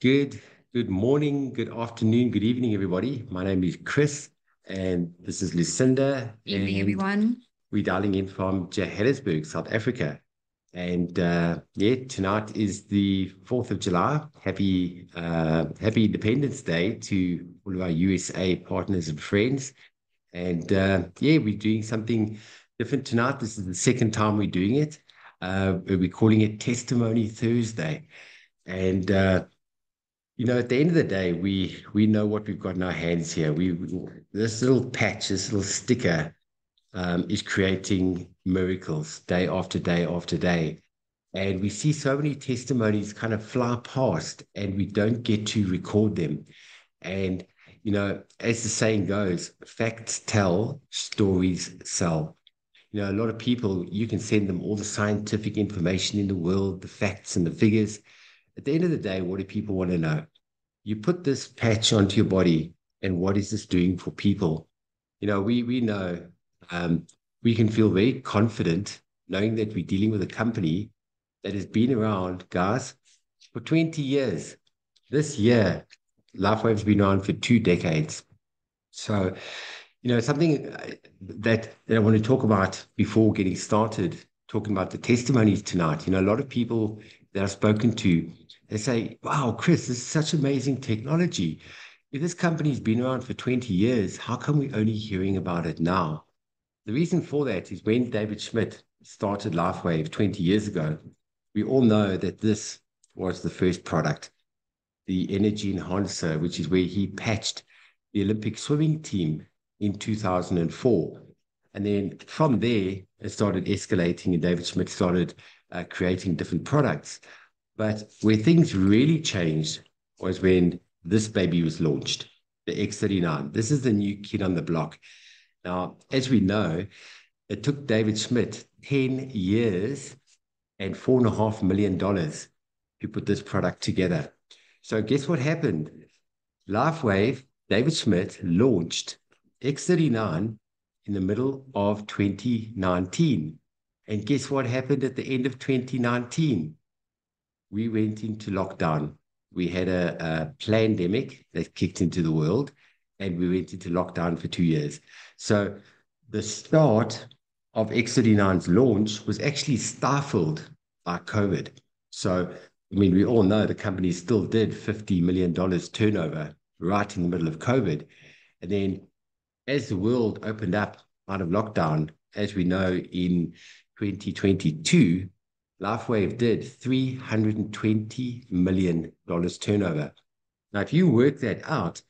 Good, good morning, good afternoon, good evening, everybody. My name is Chris, and this is Lucinda, Evening, and everyone. we're dialing in from Johannesburg, South Africa. And yeah, tonight is the 4th of July. Happy Independence Day to all of our USA partners and friends. And yeah, we're doing something different tonight. This is the second time we're doing it. We're calling it Testimony Thursday. And at the end of the day, we know what we've got in our hands here. This little patch, this little sticker, is creating miracles day after day after day. And we see so many testimonies kind of fly past, and we don't get to record them. And as the saying goes, facts tell, stories sell. A lot of people, you can send them all the scientific information in the world, the facts and the figures. At the end of the day, what do people want to know? You put this patch onto your body, and what is this doing for people? We know, um, we can feel very confident knowing that we're dealing with a company that has been around, guys, for 20 years. This year, LifeWave's been around for 2 decades. So, something that I want to talk about before getting started, talking about the testimonies tonight. A lot of people that I've spoken to, they say, wow, Chris, this is such amazing technology. If this company's been around for 20 years, how come we're only hearing about it now? The reason for that is when David Schmidt started LifeWave 20 years ago, we all know that this was the first product, the Energy Enhancer, which is where he patched the Olympic swimming team in 2004. And then from there, it started escalating, and David Schmidt started creating different products. But where things really changed was when this baby was launched, the X39. This is the new kid on the block. Now, as we know, it took David Schmidt 10 years and $4.5 million to put this product together. So guess what happened? LifeWave, David Schmidt launched X39 in the middle of 2019. And guess what happened at the end of 2019? We went into lockdown. We had a pandemic that kicked into the world, and we went into lockdown for 2 years. So the start of X39's launch was actually stifled by COVID. So, I mean, we all know the company still did $50 million turnover right in the middle of COVID. And then as the world opened up out of lockdown, as we know in 2022, LifeWave did $320 million turnover. Now, if you work that out,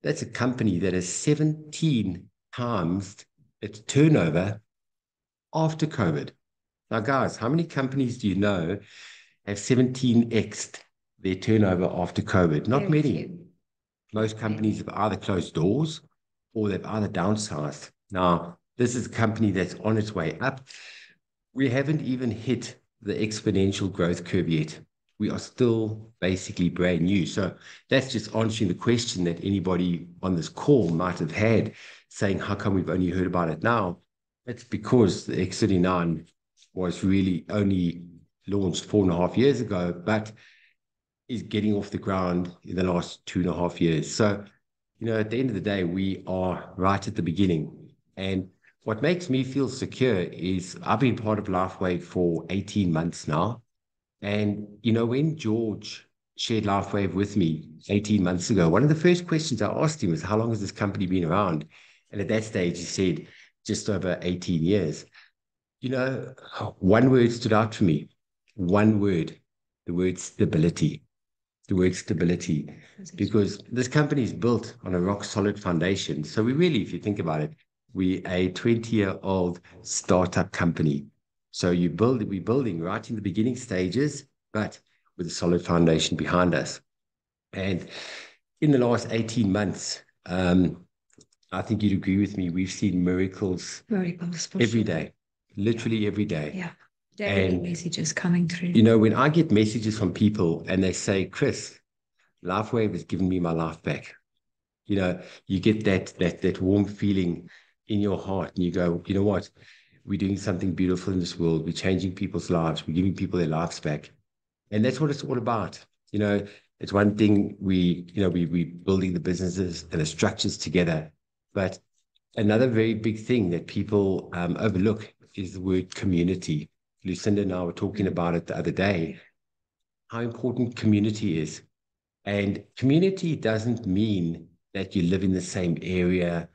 that's a company that has 17 times its turnover after COVID. Now, guys, how many companies do you know have 17x their turnover after COVID? Not Very many. few. Most companies have either closed doors or they've either downsized. Now, this is a company that's on its way up. We haven't even hit the exponential growth curve yet. We are still basically brand new. So that's just answering the question that anybody on this call might have had, saying, how come we've only heard about it now? It's because the X39 was really only launched 4.5 years ago, but is getting off the ground in the last 2.5 years. So, at the end of the day, we are right at the beginning. And what makes me feel secure is I've been part of LifeWave for 18 months now. And, when George shared LifeWave with me 18 months ago, one of the first questions I asked him was, how long has this company been around? And at that stage, he said, just over 18 years. One word stood out for me. One word, the word stability. The word stability, because this company is built on a rock solid foundation. So we really, if you think about it, we're a 20-year-old startup company. So we're building right in the beginning stages, but with a solid foundation behind us. And in the last 18 months, I think you'd agree with me, we've seen miracles Miracles for every sure. day, literally every day. Yeah. Daily And, messages coming through. when I get messages from people and they say, Chris, LifeWave has given me my life back. You get that warm feeling in your heart, and you go, you know what? We're doing something beautiful in this world. We're changing people's lives. We're giving people their lives back. And that's what it's all about. It's one thing we building the businesses and the structures together, but another very big thing that people overlook is the word community. Lucinda and I were talking about it the other day, how important community is. And community doesn't mean that you live in the same area,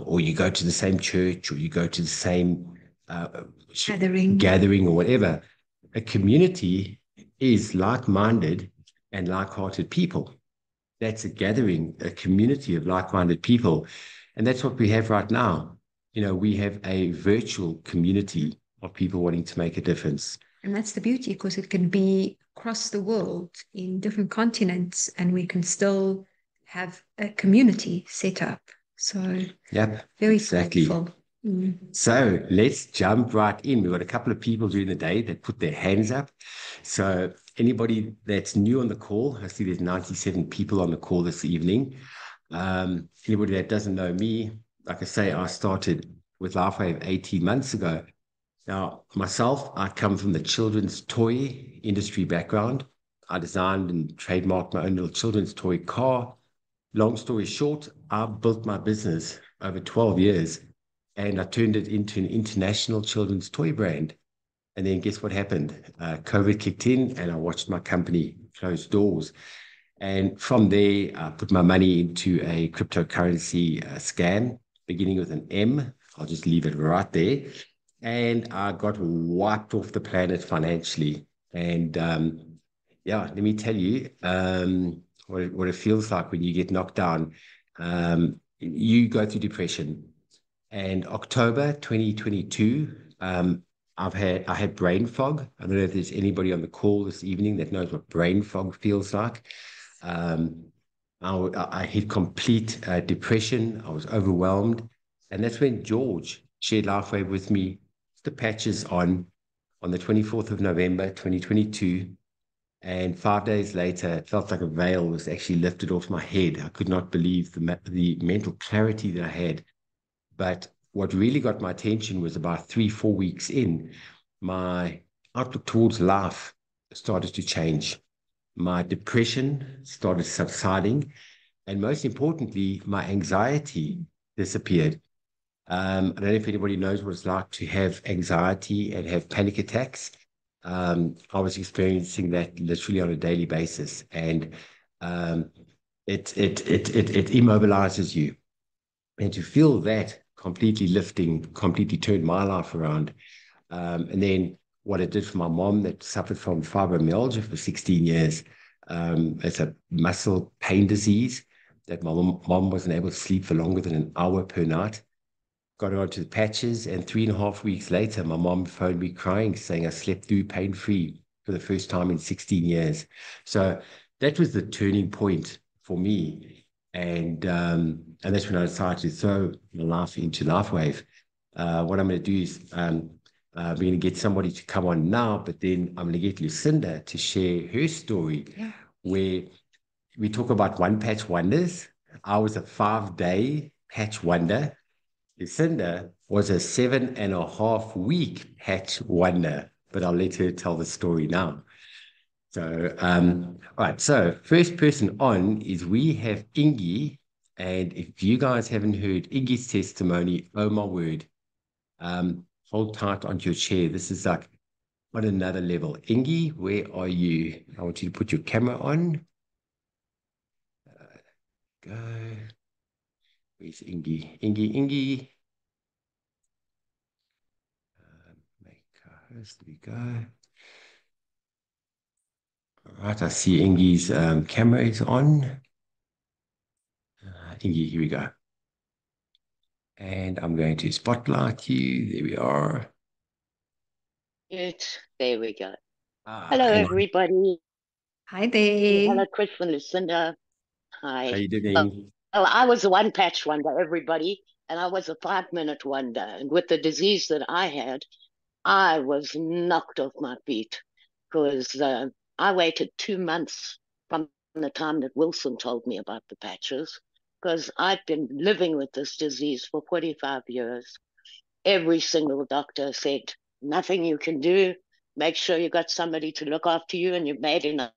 or you go to the same church, or you go to the same gathering or whatever. A community is like-minded and like-hearted people. That's a gathering, a community of like-minded people. And that's what we have right now. We have a virtual community of people wanting to make a difference. And that's the beauty, because it can be across the world in different continents, and we can still have a community set up. So, yep, very exactly. thankful. So let's jump right in. We've got a couple of people during the day that put their hands up. So anybody that's new on the call, I see there's 97 people on the call this evening. Anybody that doesn't know me, like I say, I started with LifeWave 18 months ago. Now, myself, I come from the children's toy industry background. I designed and trademarked my own little children's toy car. Long story short, I built my business over 12 years and I turned it into an international children's toy brand. And then guess what happened? COVID kicked in and I watched my company close doors. And from there, I put my money into a cryptocurrency scam, beginning with an M. I'll just leave it right there. And I got wiped off the planet financially. And yeah, let me tell you what it feels like when you get knocked down. You go through depression. And October 2022, I had brain fog. I don't know if there's anybody on the call this evening that knows what brain fog feels like. I hit complete depression. I was overwhelmed. And that's when George shared LifeWave with me, the patches on the 24th of November, 2022. And 5 days later, it felt like a veil was actually lifted off my head. I could not believe the mental clarity that I had. But what really got my attention was about 3, 4 weeks in, my outlook towards life started to change. My depression started subsiding. And most importantly, my anxiety disappeared. I don't know if anybody knows what it's like to have anxiety and have panic attacks. I was experiencing that literally on a daily basis, and it immobilizes you. And to feel that completely lifting, completely turned my life around. And then what it did for my mom that suffered from fibromyalgia for 16 years. It's a muscle pain disease that my mom wasn't able to sleep for longer than an hour per night. Got her onto the patches, and 3.5 weeks later, my mom phoned me crying, saying I slept through pain-free for the first time in 16 years. So that was the turning point for me. And that's when I decided to throw my life into LifeWave. What I'm going to do is we're going to get somebody to come on now, but then I'm going to get Lucinda to share her story, where we talk about one patch wonders. I was a 5-day patch wonder. Lucinda was a 7.5-week patch wonder, but I'll let her tell the story now. So, all right. So, first person on is we have Ingi, and if you guys haven't heard Ingi's testimony, oh my word, hold tight onto your chair. This is like on another level. Ingi, where are you? I want you to put your camera on. Go. Where's Ingi? Ingi. Make host. There we go. All right, I see Ingi's camera is on. Ingi, here we go. And I'm going to spotlight you. There we are. There we go. Hello, everybody. Hi there. Hello, Chris and Lucinda. Hi. How you doing? Well, I was a one-patch wonder, everybody, and I was a 5-minute wonder. And with the disease that I had, I was knocked off my feet because I waited 2 months from the time that Wilson told me about the patches, because I'd been living with this disease for 45 years. Every single doctor said, nothing you can do. Make sure you got somebody to look after you and you've made enough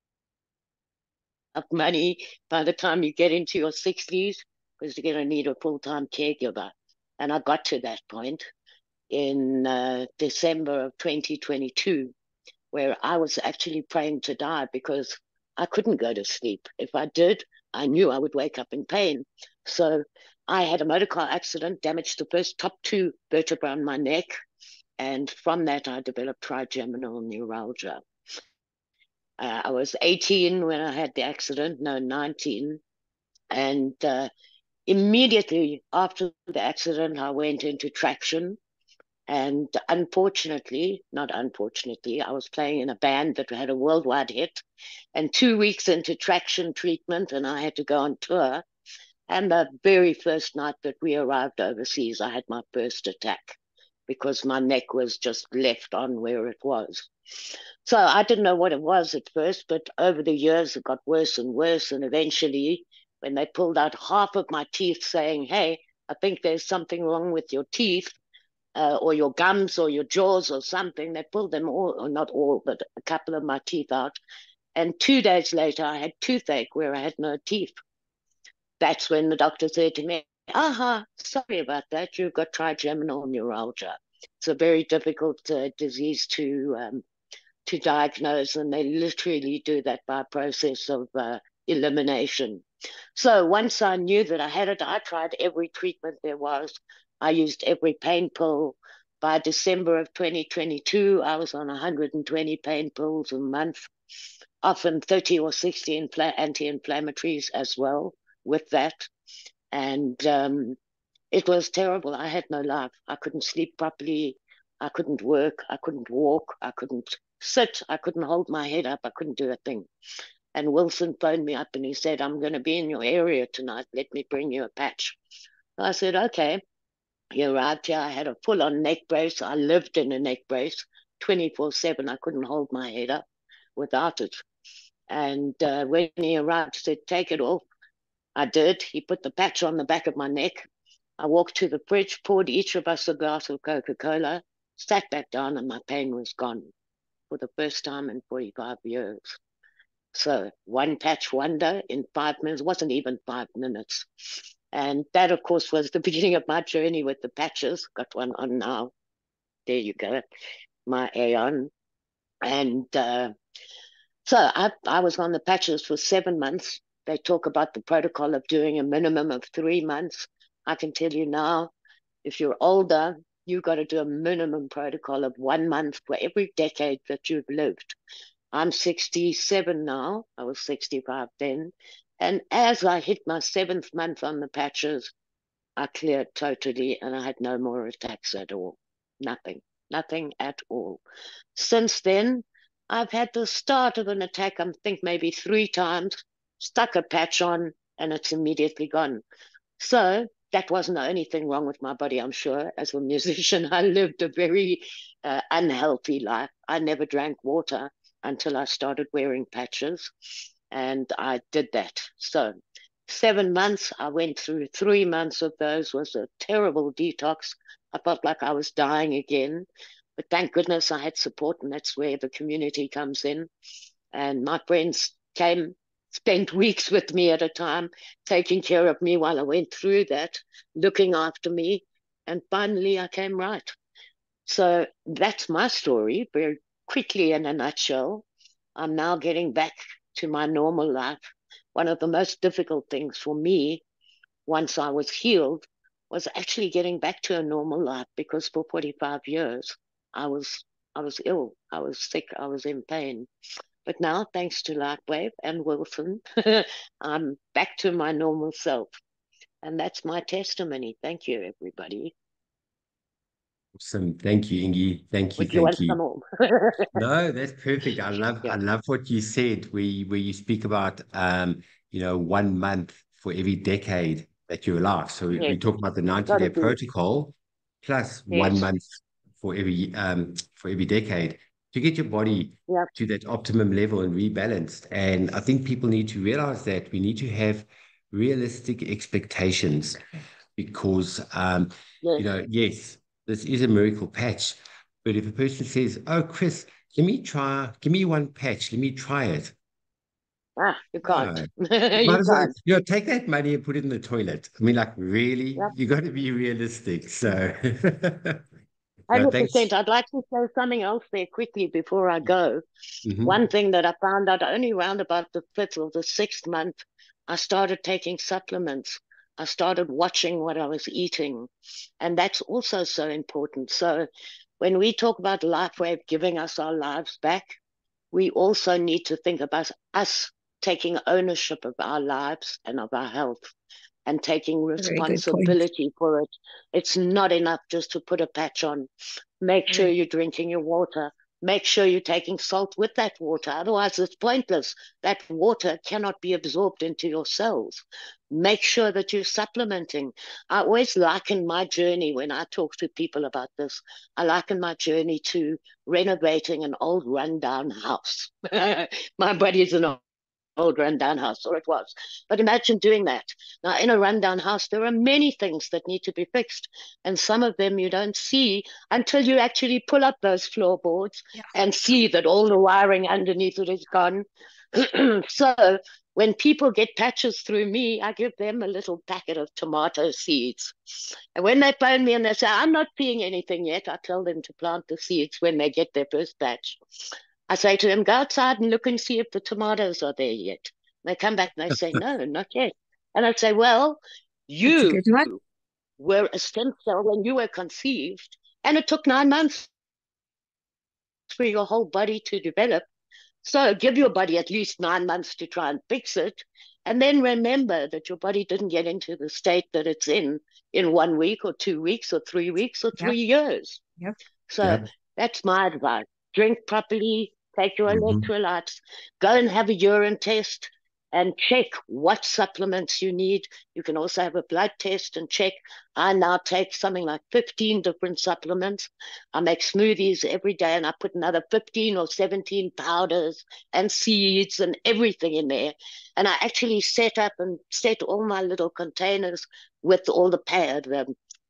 money by the time you get into your 60s because you're going to need a full-time caregiver. And I got to that point in December of 2022, where I was actually praying to die because I couldn't go to sleep. If I did, I knew I would wake up in pain. So I had a motor car accident, damaged the first top two vertebrae on my neck. And from that, I developed trigeminal neuralgia. I was 18 when I had the accident, no, 19. And immediately after the accident, I went into traction. And unfortunately, not unfortunately, I was playing in a band that had a worldwide hit. And 2 weeks into traction treatment, and I had to go on tour. And the very first night that we arrived overseas, I had my first attack because my neck was just left on where it was. So I didn't know what it was at first, but over the years it got worse and worse. And eventually, when they pulled out half of my teeth saying, hey, I think there's something wrong with your teeth, or your gums or your jaws or something, they pulled them all, or not all, but a couple of my teeth out. And 2 days later, I had toothache where I had no teeth. That's when the doctor said to me, aha, sorry about that. You've got trigeminal neuralgia. It's a very difficult disease to diagnose, and they literally do that by a process of elimination. So once I knew that I had it, I tried every treatment there was. I used every pain pill. By December of 2022, I was on 120 pain pills a month, often 30 or 60 anti-inflammatories as well with that. And it was terrible. I had no life. I couldn't sleep properly. I couldn't work. I couldn't walk. I couldn't sit. I couldn't hold my head up. I couldn't do a thing. And Wilson phoned me up and he said, I'm going to be in your area tonight. Let me bring you a patch. I said, okay. He arrived here. I had a full-on neck brace. I lived in a neck brace 24/7. I couldn't hold my head up without it. And when he arrived, he said, take it off. I did. He put the patch on the back of my neck. I walked to the fridge, poured each of us a glass of Coca-Cola, sat back down, and my pain was gone for the first time in 45 years. So one patch wonder in 5 minutes, wasn't even 5 minutes. And that, of course, was the beginning of my journey with the patches. Got one on now. There you go, my Aeon. And so I was on the patches for 7 months. They talk about the protocol of doing a minimum of 3 months. I can tell you now, if you're older, you've got to do a minimum protocol of 1 month for every decade that you've lived. I'm 67 now. I was 65 then. And as I hit my 7th month on the patches, I cleared totally and I had no more attacks at all. Nothing at all. Since then, I've had the start of an attack, I think maybe 3 times, stuck a patch on, and it's immediately gone. So that wasn't the only thing wrong with my body, I'm sure. As a musician, I lived a very unhealthy life. I never drank water until I started wearing patches, and I did that. So 7 months, I went through 3 months of those, was a terrible detox. I felt like I was dying again. But thank goodness I had support, and that's where the community comes in. And my friends came, spent weeks with me at a time, taking care of me while I went through that, looking after me. And finally, I came right. So that's my story, very quickly in a nutshell. I'm now getting back to my normal life. One of the most difficult things for me, once I was healed, was actually getting back to a normal life, because for 45 years, I was ill, I was sick, I was in pain. But now, thanks to Lightwave and Wilson, I'm back to my normal self. And that's my testimony. Thank you, everybody. Awesome. Thank you, Ingi. Thank you. Would you Thank want you. some more? No, that's perfect. I Yeah. love what you said, where you speak about 1 month for every decade that you're alive. So we Yes. talk about the Gotta 90-day do. protocol plus 1 Yes. month for every decade to get your body Yeah. to that optimum level and rebalanced. And I think people need to realize that we need to have realistic expectations, because Yes. yes, this is a miracle patch. But if a person says, oh, Chris, give me 1 patch, let me try it. You can't. No. Might You as well, can't. take that money and put it in the toilet. I mean, like, really, Yeah. you got to be realistic. So, no, thanks. 100%. I'd like to say something else there quickly before I go. Hmm. One thing that I found out only around about the fifth or the sixth month, I started taking supplements. I started watching what I was eating. And that's also so important. So when we talk about LifeWave giving us our lives back, we also need to think about us taking ownership of our lives and of our health and taking A very good point. responsibility for it. It's not enough just to put a patch on. Make sure Correct. you're drinking your water. Make sure you're taking salt with that water. Otherwise, it's pointless. That water cannot be absorbed into your cells. Make sure that you're supplementing. I always liken my journey when I talk to people about this. I liken my journey to renovating an old rundown house. My buddy's an old rundown house, or it was. But imagine doing that. Now, in a rundown house, there are many things that need to be fixed, and some of them you don't see until you actually pull up those floorboards Yeah. and see that all the wiring underneath it is gone. So, when people get patches through me, I give them a little packet of tomato seeds. And when they phone me and they say, I'm not seeing anything yet, I tell them to plant the seeds when they get their first patch. I say to them, go outside and look and see if the tomatoes are there yet. They come back and they say, no, not yet. And I say, well, That's a you good one. were a stem cell when you were conceived, and it took 9 months for your whole body to develop. So give your body at least 9 months to try and fix it. And then remember that your body didn't get into the state that it's in 1 week or 2 weeks or 3 weeks or Yep. 3 years. Yep. So Yep. that's my advice. Drink properly, take your Hmm. electrolytes, go and have a urine test and check what supplements you need. You can also have a blood test and check. I now take something like 15 different supplements. I make smoothies every day and I put another 15 or 17 powders and seeds and everything in there. And I actually set up and set all my little containers with all the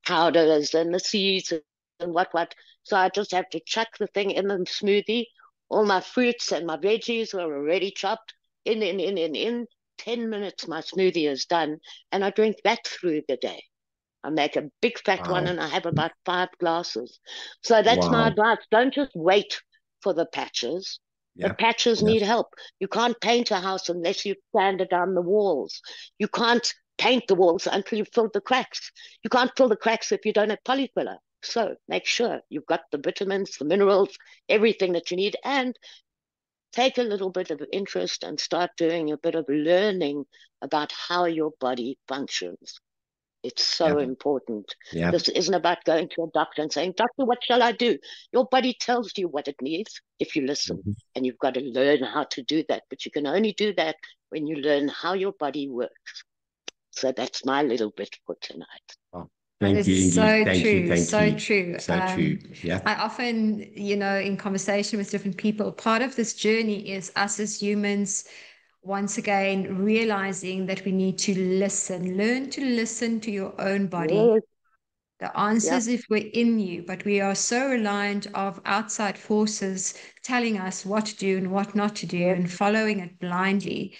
powders and the seeds and what. So I just have to chuck the thing in the smoothie. All my fruits and my veggies are already chopped in. 10 minutes, my smoothie is done, and I drink that through the day. I make a big fat one Wow. and I have about 5 glasses. So that's my Wow. advice. Don't just wait for the patches. The Yep. patches Yep. need help. You can't paint a house unless you've sanded down the walls. You can't paint the walls until you've filled the cracks. You can't fill the cracks if you don't have polyfiller. So make sure you've got the vitamins, the minerals, everything that you need, and take a little bit of interest and start doing a bit of learning about how your body functions. It's so Yep. important. Yep. This isn't about going to a doctor and saying, Doctor, what shall I do? Your body tells you what it needs if you listen. Mhm. And you've got to learn how to do that. But you can only do that when you learn how your body works. So that's my little bit for tonight. Oh, That thank you, is Ingy. so Thank you. true, Thank so you. true. So true. Yeah. I often, in conversation with different people, part of this journey is us as humans, once again, realizing that we need to listen, learn to listen to your own body. Yes, The yeah, answers if we're in you, but we are so reliant of outside forces telling us what to do and what not to do yes, and following it blindly.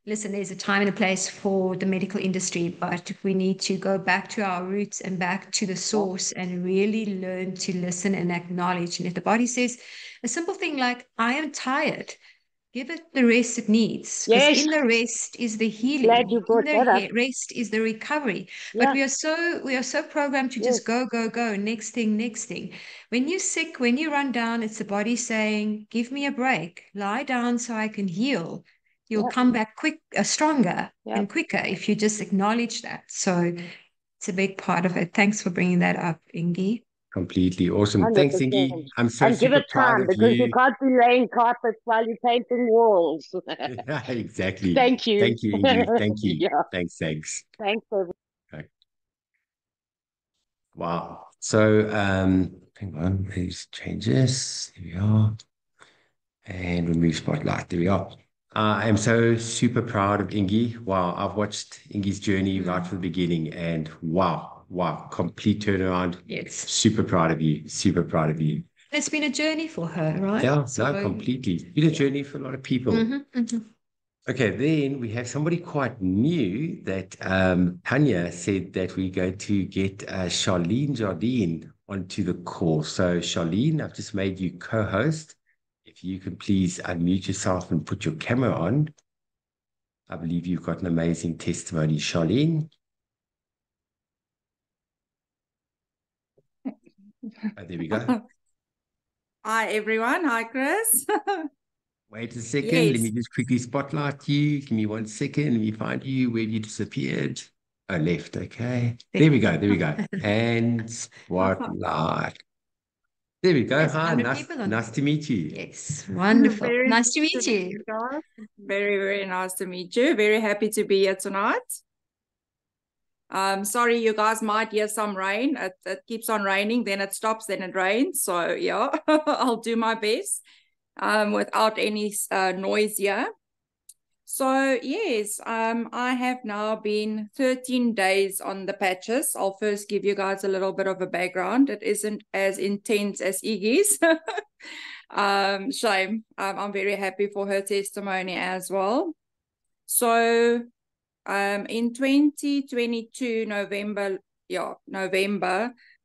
Listen, there's a time and a place for the medical industry, but we need to go back to our roots and back to the yeah, source and really learn to listen and acknowledge. And if the body says a simple thing like, I am tired, give it the rest it needs, because yes. in the rest is the Glad healing. you In brought that up. the rest is the recovery. But Yeah, we are so programmed to yes, just go, go, go, next thing, next thing. When you're sick, when you run down, it's the body saying, "Give me a break, lie down so I can heal." You'll yeah, come back stronger yeah. and quicker if you just acknowledge that. So it's a big part of it. Thanks for bringing that up, Ingi. Completely awesome. Thanks, 100%. Ingy. I'm so And give super it proud time of because you you. can't be laying carpets while you're painting walls. Yeah, exactly. Thank you. Thank you, Ingy. Thank you. Yeah, Thanks, thanks. thanks. Okay. Wow. So, hang on, please change this. Here we are. And remove spotlight. There we are. I am so super proud of Ingy. Wow, I've watched Ingy's journey right from the beginning, and wow, complete turnaround. Yes. Super proud of you. Super proud of you. It's been a journey for her, right? Yeah, So, no, completely. It's been a journey for a lot of people. mhm, mhm. Okay, then we have somebody quite new that Tanya said that we're going to get Charlene Jardine onto the call. So, Charlene, I've just made you co-host. If you could please unmute yourself and put your camera on. I believe you've got an amazing testimony, Charlene. Oh, there we go. Hi, everyone. Hi, Chris. Wait a second. Let Yes. me just quickly spotlight you. Give me 1 second. Let me find you where you disappeared. Oh, left. Okay. There we go. There we go. And spotlight. There we go. There's Hi. 100 Nice, people on. nice to meet you. Yes, wonderful. Very Nice to nice meet to meet you. guys. Very, very nice to meet you. Very happy to be here tonight. Sorry, you guys might hear some rain. It keeps on raining, then it stops, then it rains. So yeah, I'll do my best without any noise here. So yes, I have now been 13 days on the patches. I'll first give you guys a little bit of a background. It isn't as intense as Iggy's. Shame. I'm very happy for her testimony as well. So in 2022, November,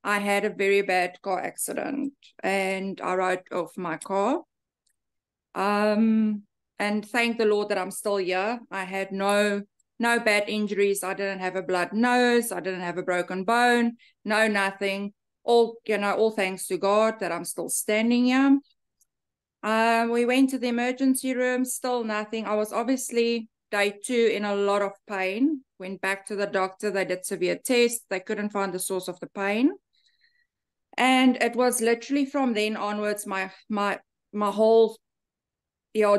I had a very bad car accident and I rode off my car. And thank the Lord that I'm still here. I had no bad injuries. I didn't have a blood nose. I didn't have a broken bone. No, nothing. All thanks to God that I'm still standing here. We went to the emergency room, still nothing. I was obviously day 2 in a lot of pain. Went back to the doctor. They did severe tests. They couldn't find the source of the pain. And it was literally from then onwards, my whole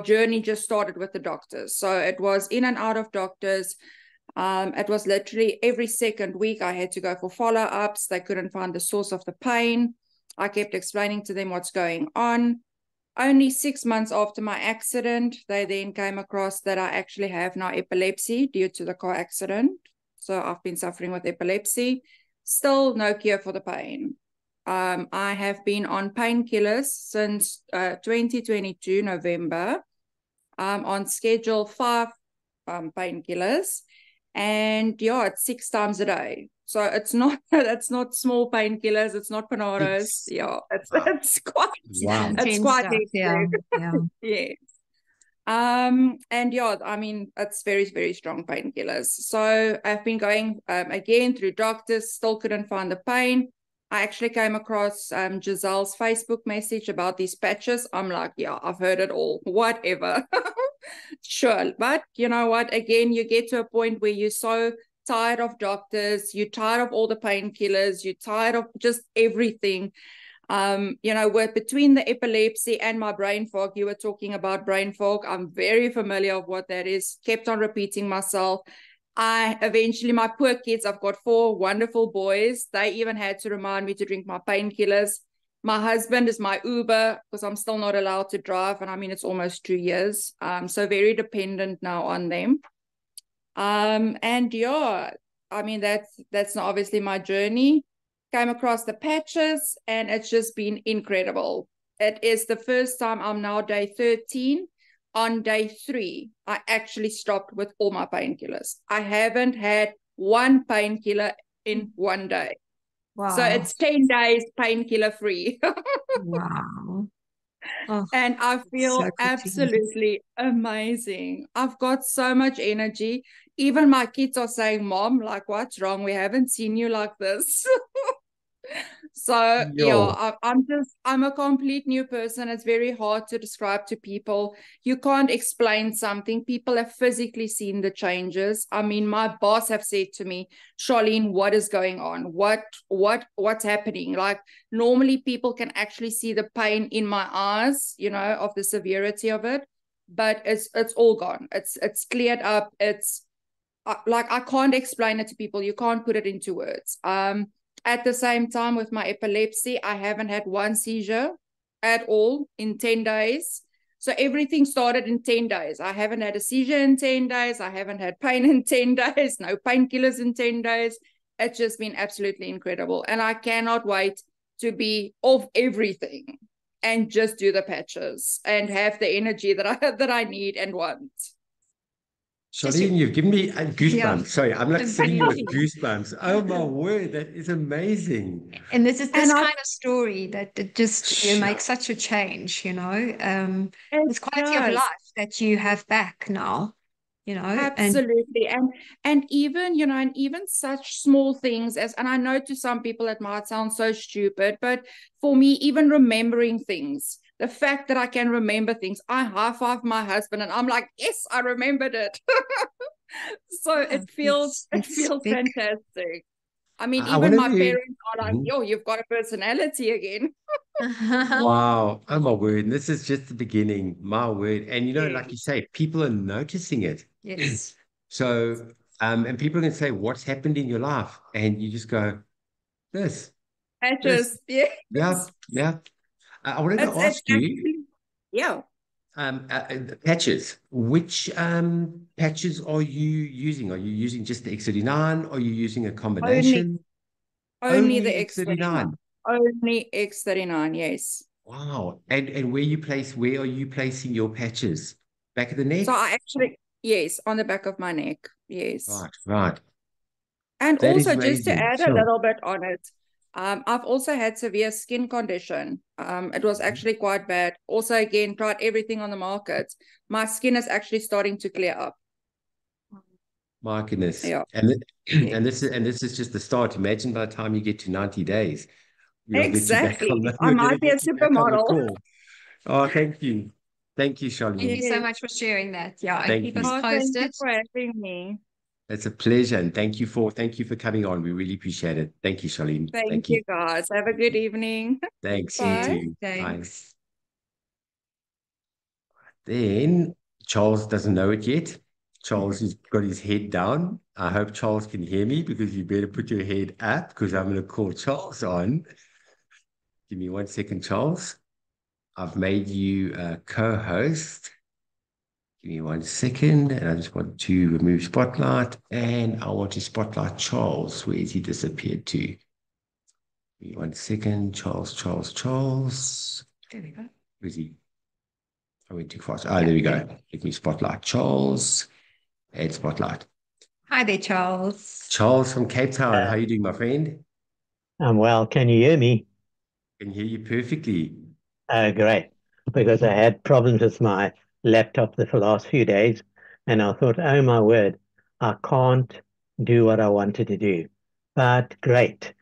journey just started with the doctors. So it was in and out of doctors. It was literally every second week I had to go for follow-ups. They couldn't find the source of the pain. I kept explaining to them what's going on. Only 6 months after my accident, they then came across that I actually have now epilepsy due to the car accident. So I've been suffering with epilepsy. Still no cure for the pain. I have been on painkillers since 2022 November. I'm on schedule 5 painkillers, and yeah, it's 6 times a day. So it's not small painkillers. It's not Panados. Yeah, it's quite it's quite stuff. Yeah. yes. And yeah, I mean, it's very, very strong painkillers. So I've been going again through doctors, still couldn't find the pain. I actually came across Giselle's Facebook message about these patches. I'm like, yeah, I've heard it all, whatever. Sure. But you know what? Again, you get to a point where you're so tired of doctors, you're tired of all the painkillers, you're tired of just everything. With between the epilepsy and my brain fog, you were talking about brain fog. I'm very familiar with what that is. Kept on repeating myself. My poor kids, I've got 4 wonderful boys. They even had to remind me to drink my painkillers. My husband is my Uber because I'm still not allowed to drive. And I mean, it's almost 2 years. So very dependent now on them. And yeah, I mean, that's not obviously my journey. Came across the patches and it's just been incredible. It is the first time. I'm now day 13. On day 3, I actually stopped with all my painkillers. I haven't had one painkiller in 1 day. Wow. So it's 10 days painkiller free. Wow. Oh, and I feel so absolutely amazing. I've got so much energy. Even my kids are saying, Mom, like, what's wrong? We haven't seen you like this. So yeah, I'm a complete new person. It's very hard to describe to people. You can't explain something. People have physically seen the changes. I mean, my boss have said to me, Charlene, what is going on? What's happening? Like normally people can actually see the pain in my eyes, of the severity of it, but it's all gone. It's cleared up. It's like I can't explain it to people. You can't put it into words. At the same time, with my epilepsy, I haven't had one seizure at all in 10 days. So everything started in 10 days. I haven't had a seizure in 10 days. I haven't had pain in 10 days, no painkillers in 10 days. It's just been absolutely incredible. And I cannot wait to be off everything and just do the patches and have the energy that I need and want. Charlene, you've given me goosebumps. Yeah. Sorry, I'm like sitting here with Really? goosebumps. Oh my word, that is amazing. And this is And this I, kind of story that it just makes such a change, it this quality of does. life that you have back now, and Absolutely. And even, and even such small things as, and I know to some people it might sound so stupid, but for me, even remembering things, the fact that I can remember things, I high five my husband and I'm like, yes, I remembered it. So yeah, it feels it's big. fantastic. I mean, I even want my to. parents are like, Mhm. yo, you've got a personality again. Wow. Oh my word. This is just the beginning. My word. And like you Yes. say, people are noticing it. Yes. So, and people can say, what's happened in your life? And you just go, this, this. Patches, yes. Yeah, yeah. I wanted to It's ask you, actually, yeah. the patches. Which patches are you using? Are you using just the X39? Are you using a Only combination? only Only the X39. X39. Only X39, yes. Wow. And where are you placing your patches? Back of the So neck? I actually, yes, on the back of my neck. Yes. Right, right. And That is also, just to amazing. add a Sure. little bit on it, I've also had severe skin condition. It was Mhm. actually quite bad. Also, again, tried everything on the market. My skin is actually starting to clear up. My goodness. Yeah. Yeah. And this is just the start. Imagine by the time you get to 90 days, we'll get you back on Exactly. the I we're gonna might be a get you back on the supermodel. call. Oh, thank you. Thank you, Thank you Charlene. so Yes. much for sharing that. Yeah, and Thank keep us you. Oh, thank you posted. for having me. It's a pleasure. And thank you for coming on. We really appreciate it. Thank you, Charlene. Thank Thank you. you, guys. Have a good evening. Thanks. You Bye. too. Bye. Thanks. Then Charles doesn't know it yet. Charles has got his head down. I hope Charles can hear me because you better put your head up because I'm going to call Charles on. Give me 1 second, Charles. I've made you a co-host. Give me 1 second. And I just want to remove Spotlight and I want to spotlight Charles. Where has he disappeared to? Give me 1 second. Charles. There we go. Where is he? I went too fast. Oh, there we go. Let me spotlight Charles. Add Spotlight. Hi there, Charles. Charles from Cape Town. How Uh, are you doing, my friend? I'm well. Can you hear me? Can hear you perfectly. Great. Because I had problems with my laptop the last few days, and I thought, oh my word, I can't do what I wanted to do. But great.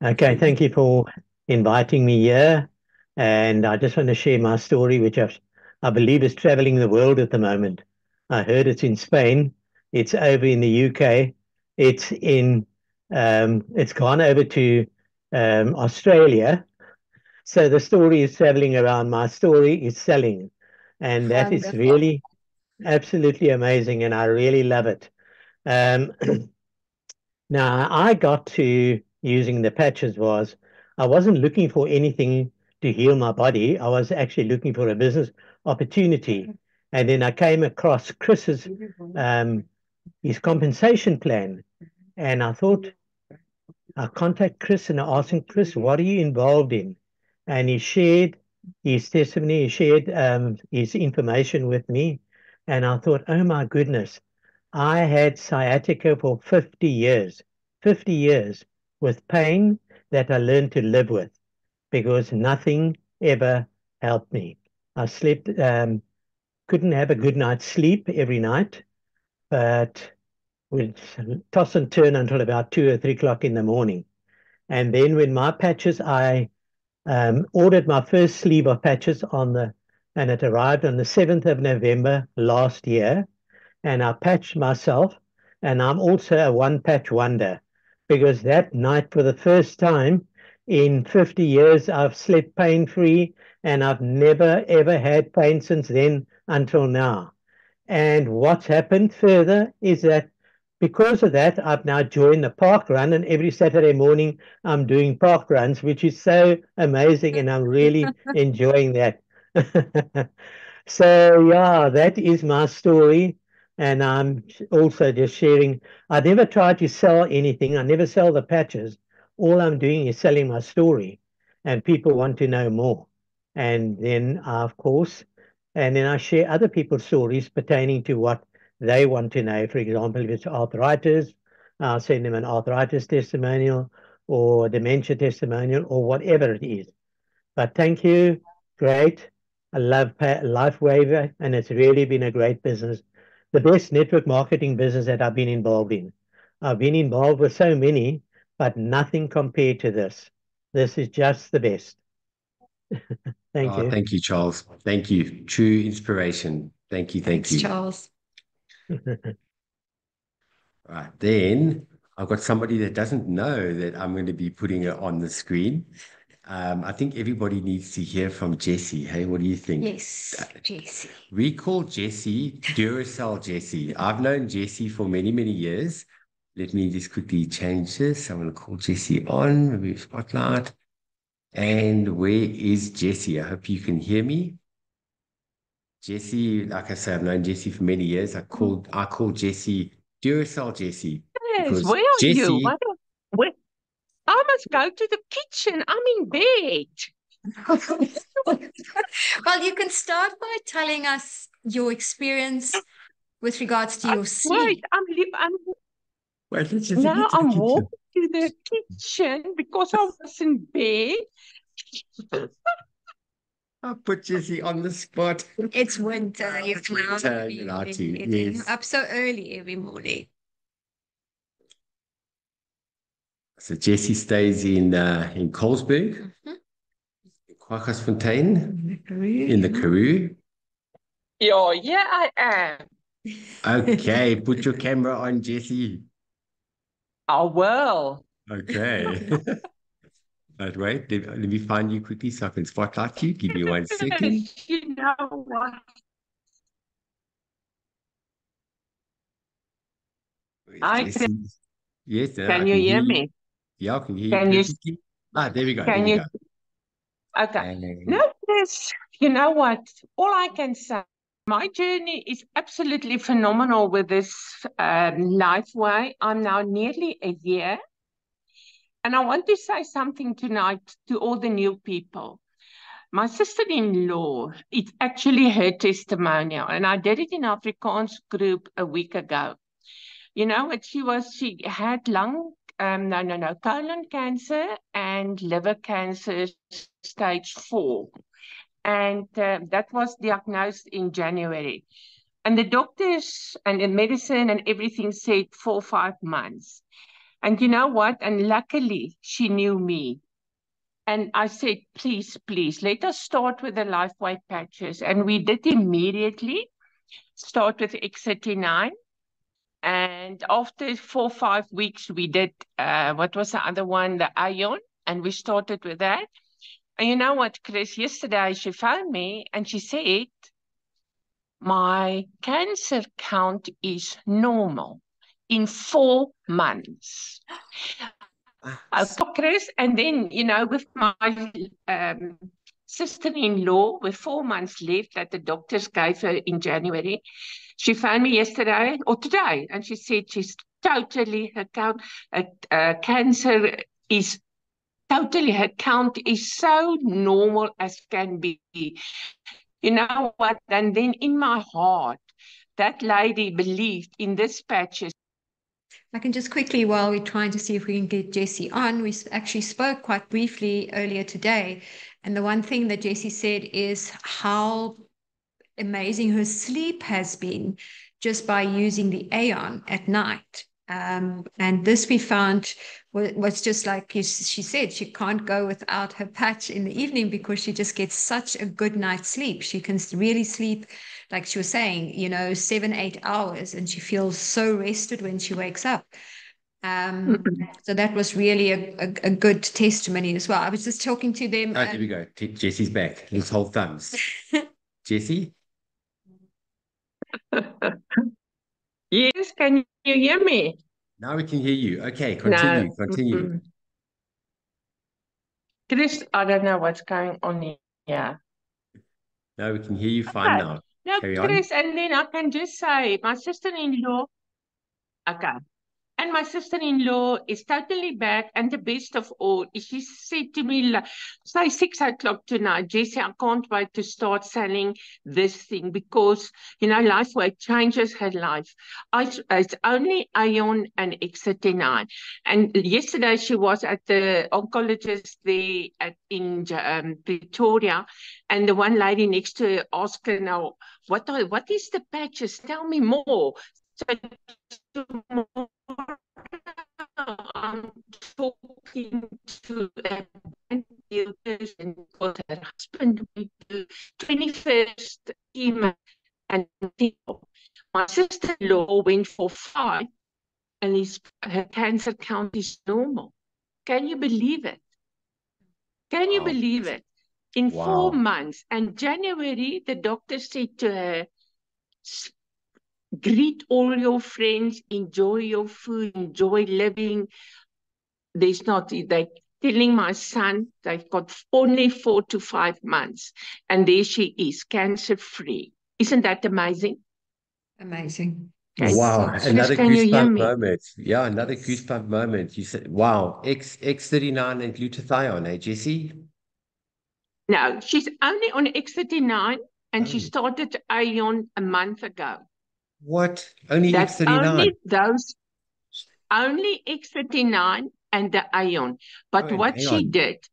Okay, thank you for inviting me here. And I just want to share my story, which I believe is traveling the world at the moment. I heard it's in Spain, it's over in the UK, it's gone over to Australia. So the story is traveling around. My story is selling. And that is Wonderful. really absolutely amazing. And I really love it. Um, Now, I got to using the patches was I wasn't looking for anything to heal my body. I was actually looking for a business opportunity. And then I came across Chris's his compensation plan. And I thought, I contact Chris and I asked him, Chris, what are you involved in? And he shared his testimony, he shared his information with me. And I thought, oh my goodness, I had sciatica for 50 years with pain that I learned to live with because nothing ever helped me. I slept, couldn't have a good night's sleep every night, but would toss and turn until about 2 or 3 o'clock in the morning. And then when my patches, I ordered my first sleeve of patches and it arrived on the 7th of November last year. And I patched myself. And I'm also a one patch wonder because that night, for the first time in 50 years, I've slept pain free and I've never ever had pain since then until now. And what's happened further is that because of that, I've now joined the park run, and every Saturday morning I'm doing park runs, which is so amazing, and I'm really enjoying that. So, yeah, that is my story. And I'm also just sharing. I never try to sell anything, I never sell the patches. All I'm doing is selling my story, and people want to know more. And then, of course, and then I share other people's stories pertaining to what they want to know. For example, if it's arthritis, I'll send them an arthritis testimonial or dementia testimonial or whatever it is. But thank you. Great. I love LifeWaver, and it's really been a great business. The best network marketing business that I've been involved in. I've been involved with so many, but nothing compared to this. This is just the best. Thank you. Thank you, Charles. Thank you. True inspiration. Thank you. Thank Thanks, you. Charles. Right. Then I've got somebody that doesn't know that I'm going to be putting it on the screen. I think everybody needs to hear from Jessie. Hey, what do you think? Yes, Jessie. We call Jessie Duracell Jessie. I've known Jessie for many, many years. Let me just quickly change this. I'm going to call Jessie on, remove spotlight. And where is Jessie? I hope you can hear me. Jessie, like I said, I've known Jessie for many years. I call Jessie Duracell Jessie. Yes, Because where are you? Jessie, Where? I must go to the kitchen. I'm in bed. Well, you can start by telling us your experience with regards to your Wait, sleep. wait, let's just get now to the I'm kitchen. walking to the kitchen because I was in bed. I'll put Jessie on the spot. It's winter. You've now Winter, you know, too, yes. up so early every morning. So Jessie stays in Colesberg, Kwaggasfontein, in the Karoo. Yeah, I am. Okay, put your camera on, Jessie. I will. Okay. But wait, let me find you quickly so I can spotlight you. Give me 1 second. You know what? Where's I Jessie? Yes, I Can you hear you. me? Yeah, I can hear Can you you? perfectly. There we go. Can There we you? go. Okay. And No, this, you know what? All I can say, my journey is absolutely phenomenal with this LifeWay. I'm now nearly a year. And I want to say something tonight to all the new people. My sister-in-law, it's actually her testimonial, and I did it in Afrikaans group a week ago. You know what? She had colon cancer and liver cancer stage 4. And that was diagnosed in January. And the doctors and the medicine and everything said 4 or 5 months. And you know what? And luckily, she knew me. And I said, please, let us start with the LifeWay patches. And we did immediately start with X39. And after 4 or 5 weeks, we did, what was the other one? The Ion. And we started with that. And you know what, Chris? Yesterday, she phoned me and she said, my cancer count is normal in 4 months. Okay, Chris, and then, you know, with my sister-in-law, with 4 months left that the doctors gave her in January, she phoned me yesterday or today, and she said she's totally, her count, cancer is totally, her count is so normal as can be. You know what? And then in my heart, that lady believed in this patches. I can just quickly, while we're trying to see if we can get Jessie on, we actually spoke quite briefly earlier today. And the one thing that Jessie said is how amazing her sleep has been just by using the Aeon at night. And this we found was just like she said, she can't go without her patch in the evening because she just gets such a good night's sleep. She can really sleep, like she was saying, 7-8 hours, and she feels so rested when she wakes up. So that was really a good testimony as well. I was just talking to them. there we go. Jessie's back. Let's hold thumbs. Jessie? Yes, can you hear me? Now we can hear you. Okay, continue. Chris, I don't know what's going on here. No, we can hear you fine now. No, Carry Chris, on. and then I can just say, my sister-in-law, okay. And my sister-in-law is totally back. And the best of all is she said to me, like, say 6 o'clock tonight, Jessie, I can't wait to start selling this thing because, you know, LifeWay changes her life. It's only Ion and X39. And yesterday she was at the oncologist there in Pretoria. And the one lady next to her asked her, now, what is the patches? Tell me more. So tomorrow I'm talking to a person because her husband will do 21st chemo and my sister-in-law went for 5 and her cancer count is normal. Can you believe it? Can you believe it? In 4 months, and January, the doctor said to her, greet all your friends, enjoy your food, enjoy living. They're telling my son they've got only 4 to 5 months, and there she is, cancer-free. Isn't that amazing? Amazing. Wow, So, another can you hear goosebump me? moment. Yeah, another goosebump moment. You said, wow, X39 and glutathione, eh, Jessie? No, she's only on X39 and she Oh. started Ion a month ago. What? Only That's X39? only X39 and the Ion. But Oh, what hang she on. did,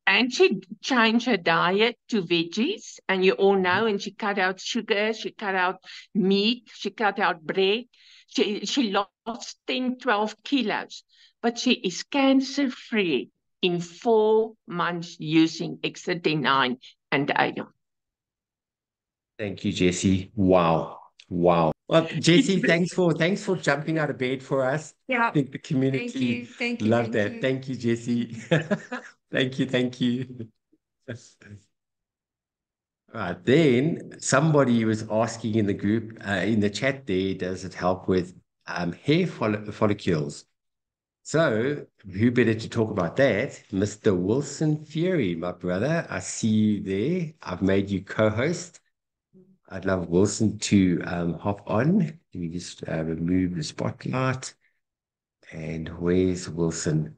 and she changed her diet to veggies, and you all know, and she cut out sugar, she cut out meat, she cut out bread. She lost 10, 12 kilos, but she is cancer-free in 4 months using X39 and Ion. Thank you, Jessie. Wow. Wow. Well, Jessie, thanks for jumping out of bed for us. Yeah. I think the community Thank you. loved that. Thank you, Jessie. Thank you. Right, then somebody was asking in the group, in the chat there, does it help with hair follicles? So who better to talk about that? Mr. Wilson Fury, my brother. I see you there. I've made you co-host. I'd love Wilson to hop on. Let me just remove the spotlight. And where's Wilson?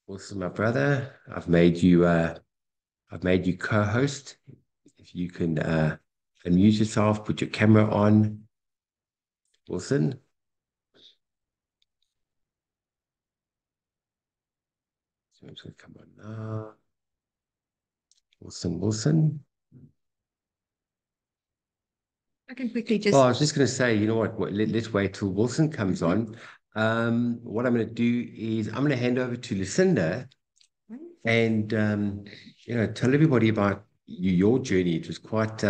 Wilson, my brother. I've made you co-host. If you can unmute yourself, put your camera on. Wilson. So it's going to come on now. Wilson. I can quickly just... Oh, I was just going to say, you know what, let's wait till Wilson comes on. What I'm going to do is I'm going to hand over to Lucinda and, tell everybody about your journey. It was quite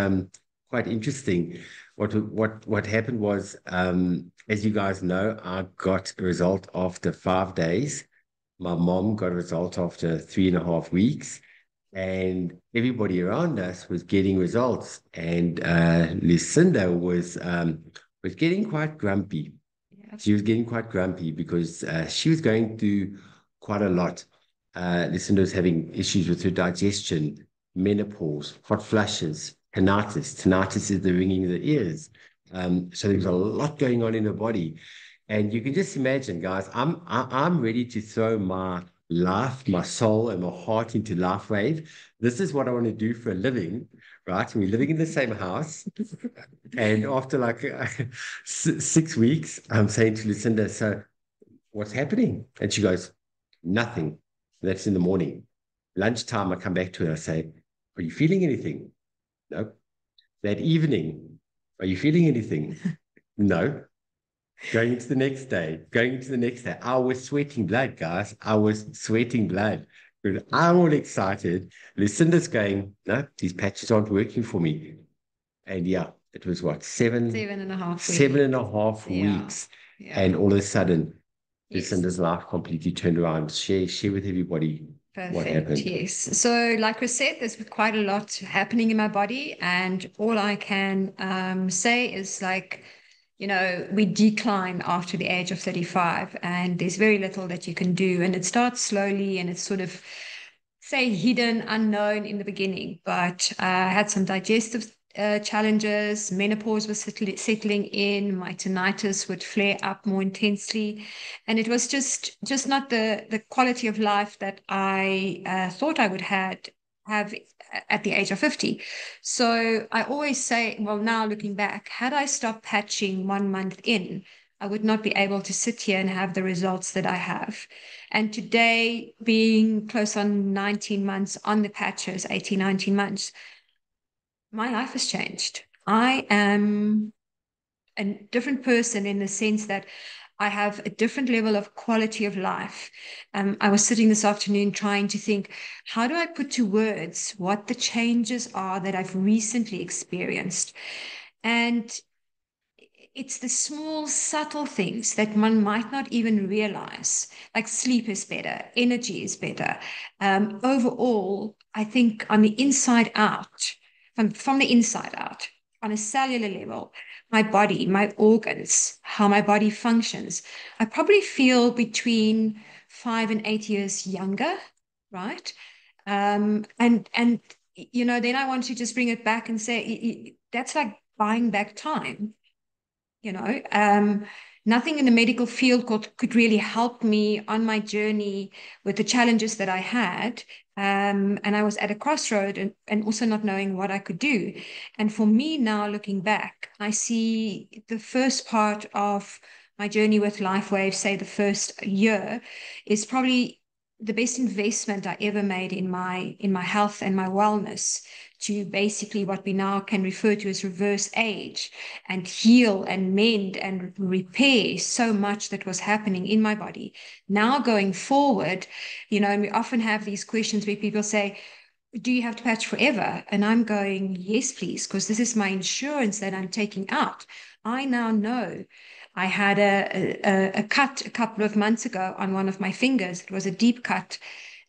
interesting. What happened was, as you guys know, I got a result after 5 days. My mom got a result after 3.5 weeks. And everybody around us was getting results, and Lucinda was getting quite grumpy. Yeah. She was getting quite grumpy because she was going through quite a lot. Lucinda was having issues with her digestion, menopause, hot flushes, tinnitus. Tinnitus is the ringing of the ears. So there was a lot going on in her body, and you can just imagine, guys. I'm ready to throw my life, my soul, and my heart into LifeWave. This is what I want to do for a living, right? And we're living in the same house. And after like 6 weeks, I'm saying to Lucinda, so what's happening? And she goes, nothing. That's in the morning. Lunchtime, I come back to her and I say, are you feeling anything? No. That evening, are you feeling anything? No. Going into the next day. I was sweating blood, guys. I was sweating blood. I'm all excited. Lucinda's going, no, these patches aren't working for me. And yeah, it was what, 7.5 weeks. Yeah. And all of a sudden, Lucinda's life completely turned around. Share with everybody. Perfect. What happened. Yes. So like Chris said, there's quite a lot happening in my body. And all I can say is like, we decline after the age of 35, and there's very little that you can do. And it starts slowly, and it's sort of, say, hidden, unknown in the beginning. But I had some digestive challenges. Menopause was settling in. My tinnitus would flare up more intensely, and it was just not the quality of life that I thought I would have at the age of 50. So I always say, well, now looking back, had I stopped patching 1 month in, I would not be able to sit here and have the results that I have. And today, being close on 19 months on the patches, 18, 19 months, my life has changed. I am a different person in the sense that I have a different level of quality of life. I was sitting this afternoon trying to think, how do I put to words what the changes are that I've recently experienced? And it's the small, subtle things that one might not even realize, like sleep is better, energy is better. Overall, I think on the inside out, from the inside out, on a cellular level, my body, my organs, how my body functions, I probably feel between 5 and 8 years younger, right? And you know, then I want to just bring it back and say that's like buying back time. You know, nothing in the medical field could really help me on my journey with the challenges that I had. And I was at a crossroad and also not knowing what I could do. And for me now, looking back, I see the first part of my journey with LifeWave, say the first year, is probably the best investment I ever made in my health and my wellness, to basically what we now can refer to as reverse age and heal and mend and repair so much that was happening in my body. Now going forward, you know, and we often have these questions where people say, do you have to patch forever? And I'm going, yes, please, because this is my insurance that I'm taking out. I now know. I had a cut a couple of months ago on one of my fingers. It was a deep cut.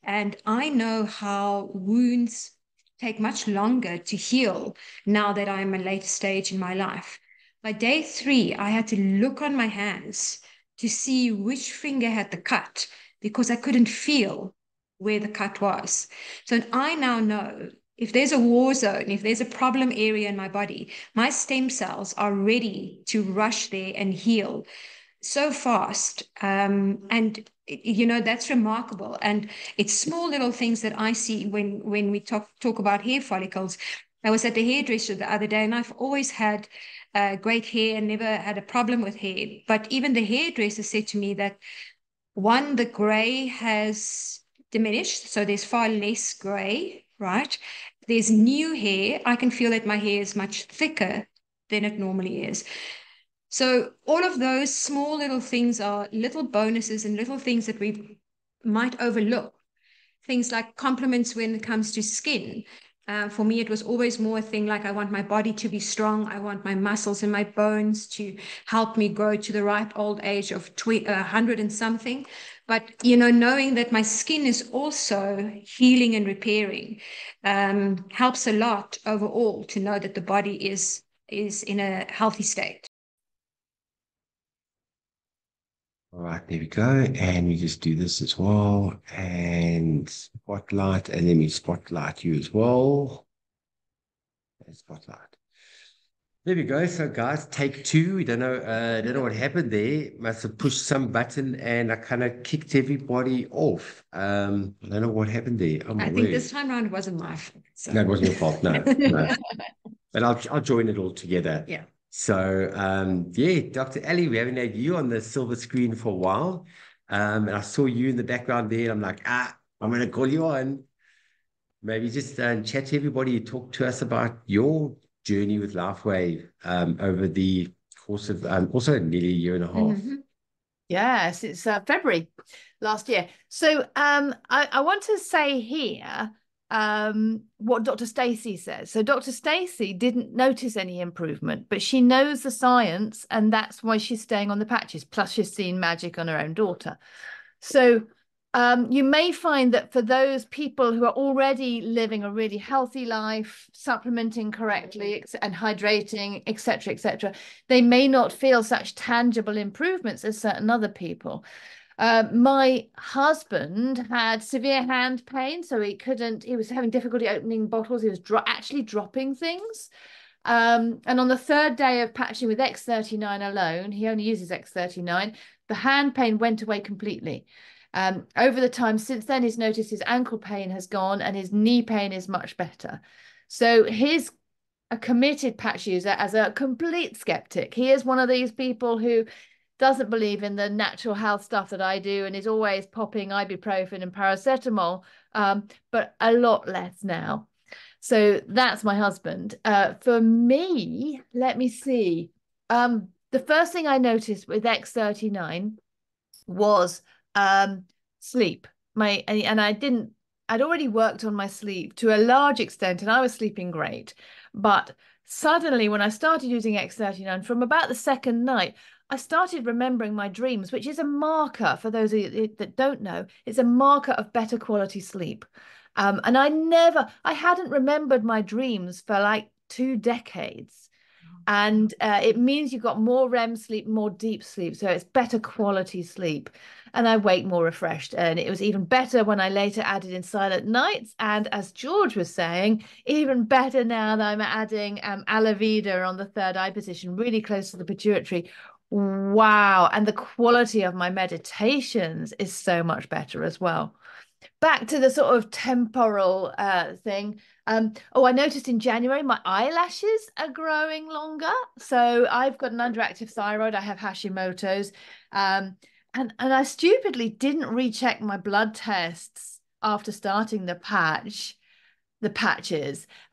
And I know how wounds take much longer to heal now that I'm a later stage in my life. By day 3, I had to look on my hands to see which finger had the cut because I couldn't feel where the cut was. So I now know if there's a war zone, if there's a problem area in my body, my stem cells are ready to rush there and heal so fast. And you know, that's remarkable. And it's small little things that I see when we talk about hair follicles. I was at the hairdresser the other day, and I've always had great hair and never had a problem with hair. But even the hairdresser said to me that, one, the gray has diminished, so there's far less gray, right? There's new hair. I can feel that my hair is much thicker than it normally is. So all of those small little things are little bonuses and little things that we might overlook. Things like compliments when it comes to skin. For me, it was always more a thing like I want my body to be strong. I want my muscles and my bones to help me grow to the ripe old age of 100 and something. But, you know, knowing that my skin is also healing and repairing helps a lot overall to know that the body is in a healthy state. All right, there we go. And we just do this as well. And spotlight, and then we spotlight you as well. And spotlight. There we go. So guys, take 2. We don't know what happened there. Must have pushed some button and I kind of kicked everybody off. I don't know what happened there. Oh, I think this time around it wasn't my fault. So. No, it wasn't your fault. No, no. But I'll join it all together. Yeah. So, yeah, Dr. Ali, we haven't had you on the silver screen for a while. And I saw you in the background there. And I'm like, I'm going to call you on. Maybe just chat to everybody. Talk to us about your journey with LifeWave over the course of also nearly a year and a half. Mm-hmm. Yes, it's February last year. So I want to say here what Dr. Stacey says. So Dr. Stacey didn't notice any improvement, but she knows the science, and that's why she's staying on the patches. Plus, she's seen magic on her own daughter. So you may find that for those people who are already living a really healthy life, supplementing correctly and hydrating, etc., they may not feel such tangible improvements as certain other people. My husband had severe hand pain, so he was having difficulty opening bottles. He was actually dropping things. And on the third day of patching with X39 alone, he only uses X39, the hand pain went away completely. Over the time since then, he's noticed his ankle pain has gone and his knee pain is much better. So he's a committed patch user as a complete skeptic. He is one of these people who doesn't believe in the natural health stuff that I do and is always popping ibuprofen and paracetamol, but a lot less now. So that's my husband. For me, let me see. The first thing I noticed with X39 was sleep. I'd already worked on my sleep to a large extent, and I was sleeping great. But suddenly, when I started using X39, from about the second night, I started remembering my dreams, which is a marker, for those of you that don't know, it's a marker of better quality sleep. And I hadn't remembered my dreams for like 2 decades. And it means you've got more REM sleep, more deep sleep. So it's better quality sleep. And I wake more refreshed. And it was even better when I later added in silent nights. And as George was saying, even better now that I'm adding Alavida on the third eye position, really close to the pituitary. Wow. And the quality of my meditations is so much better as well. Back to the sort of temporal thing. I noticed in January my eyelashes are growing longer. So I've got an underactive thyroid. I have Hashimoto's. And I stupidly didn't recheck my blood tests after starting the patches.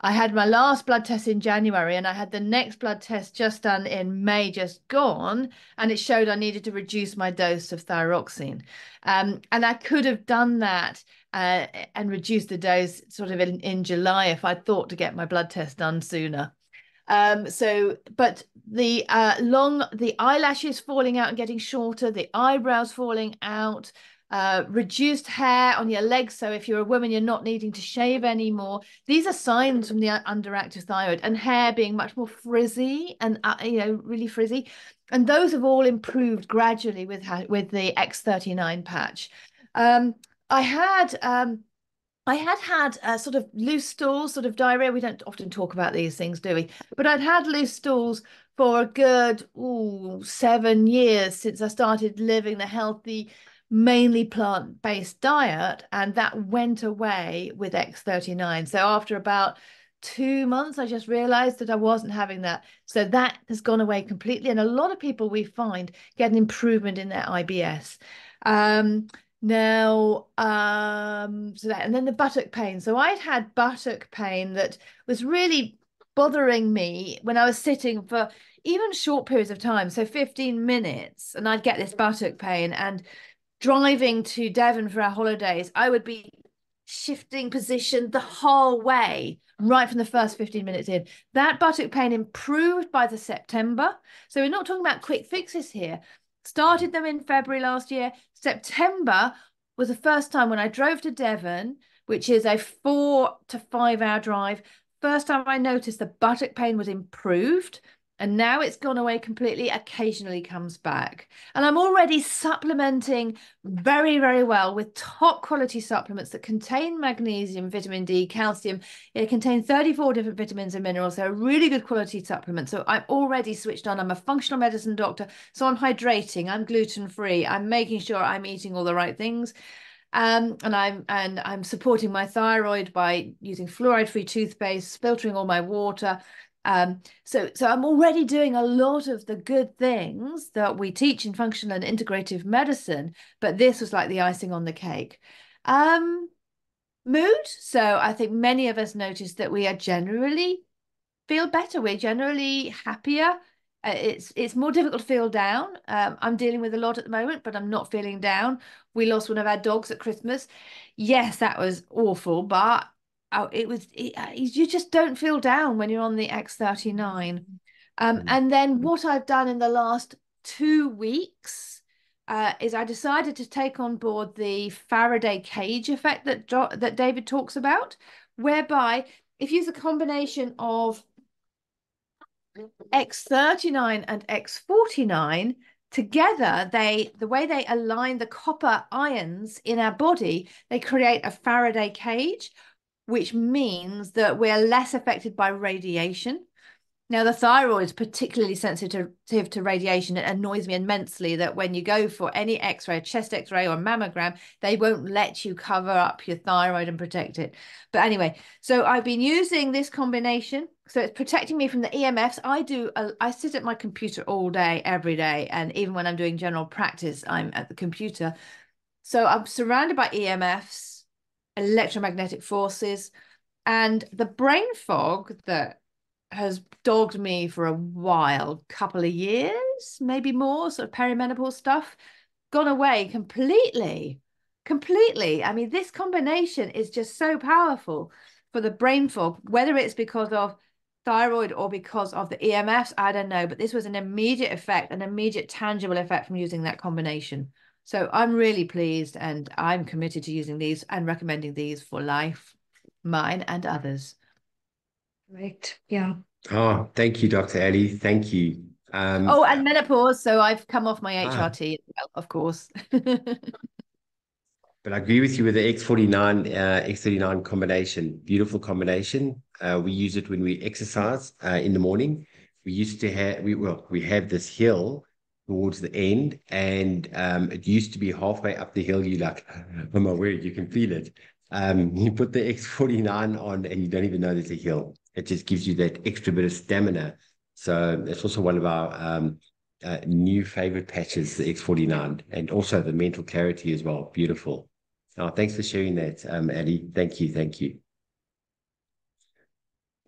I had my last blood test in January and I had the next blood test just done in May, just gone, and it showed I needed to reduce my dose of thyroxine. And I could have done that and reduced the dose sort of in July if I'd thought to get my blood test done sooner. But the eyelashes falling out and getting shorter, the eyebrows falling out, reduced hair on your legs. So if you're a woman, you're not needing to shave anymore. These are signs from the underactive thyroid, and hair being much more frizzy and really frizzy. And those have all improved gradually with the X39 patch. I had sort of loose stools, sort of diarrhea. We don't often talk about these things, do we? But I'd had loose stools for a good 7 years since I started living the healthy, mainly plant-based diet, and that went away with X39. So after about 2 months, I just realized that I wasn't having that. So that has gone away completely. And a lot of people we find get an improvement in their IBS. Now, so that, and then the buttock pain. So I'd had buttock pain that was really bothering me when I was sitting for even short periods of time, so 15 minutes, and I'd get this buttock pain. And driving to Devon for our holidays, I would be shifting position the whole way, right from the first 15 minutes in. That buttock pain improved by the September. So we're not talking about quick fixes here. Started them in February last year. September was the first time when I drove to Devon, which is a 4 to 5 hour drive. First time I noticed the buttock pain was improved, and now it's gone away completely, occasionally comes back. And I'm already supplementing very, very well with top quality supplements that contain magnesium, vitamin D, calcium. It contains 34 different vitamins and minerals. They're a really good quality supplement. So I'm already switched on. I'm a functional medicine doctor. So I'm hydrating, I'm gluten-free, I'm making sure I'm eating all the right things. And I'm supporting my thyroid by using fluoride-free toothpaste, filtering all my water. So I'm already doing a lot of the good things that we teach in functional and integrative medicine, but this was like the icing on the cake. Mood. So I think many of us notice that we are generally feel better. We're generally happier. It's more difficult to feel down. I'm dealing with a lot at the moment, but I'm not feeling down. We lost one of our dogs at Christmas. Yes, that was awful, but you just don't feel down when you're on the X39. And then what I've done in the last 2 weeks is I decided to take on board the Faraday cage effect that David talks about, whereby if you use a combination of X39 and X49 together, the way they align the copper ions in our body, they create a Faraday cage, which means that we're less affected by radiation. Now, the thyroid is particularly sensitive to radiation. It annoys me immensely that when you go for any x-ray, chest x-ray or mammogram, they won't let you cover up your thyroid and protect it. But anyway, so I've been using this combination. So it's protecting me from the EMFs. I sit at my computer all day, every day. And even when I'm doing general practice, I'm at the computer. So I'm surrounded by EMFs, electromagnetic forces, and the brain fog that has dogged me for a while, couple of years, maybe more, sort of perimenopause stuff, gone away completely. I mean, this combination is just so powerful for the brain fog, whether it's because of thyroid or because of the EMFs, I don't know, but this was an immediate effect, an immediate tangible effect from using that combination. So I'm really pleased, and I'm committed to using these and recommending these for life, mine and others. Correct. Yeah. Oh, thank you, Dr. Ali. Thank you. Oh, and menopause. So I've come off my HRT as well, of course. But I agree with you with the X49, X39 combination. Beautiful combination. We use it when we exercise in the morning. We used to have, we have this hill towards the end, and it used to be halfway up the hill. You like, oh my word, you can feel it. You put the X49 on and you don't even know there's a hill. It just gives you that extra bit of stamina. So it's also one of our new favorite patches, the X49, and also the mental clarity as well. Beautiful. Oh, thanks for sharing that, Ali. Thank you. Thank you.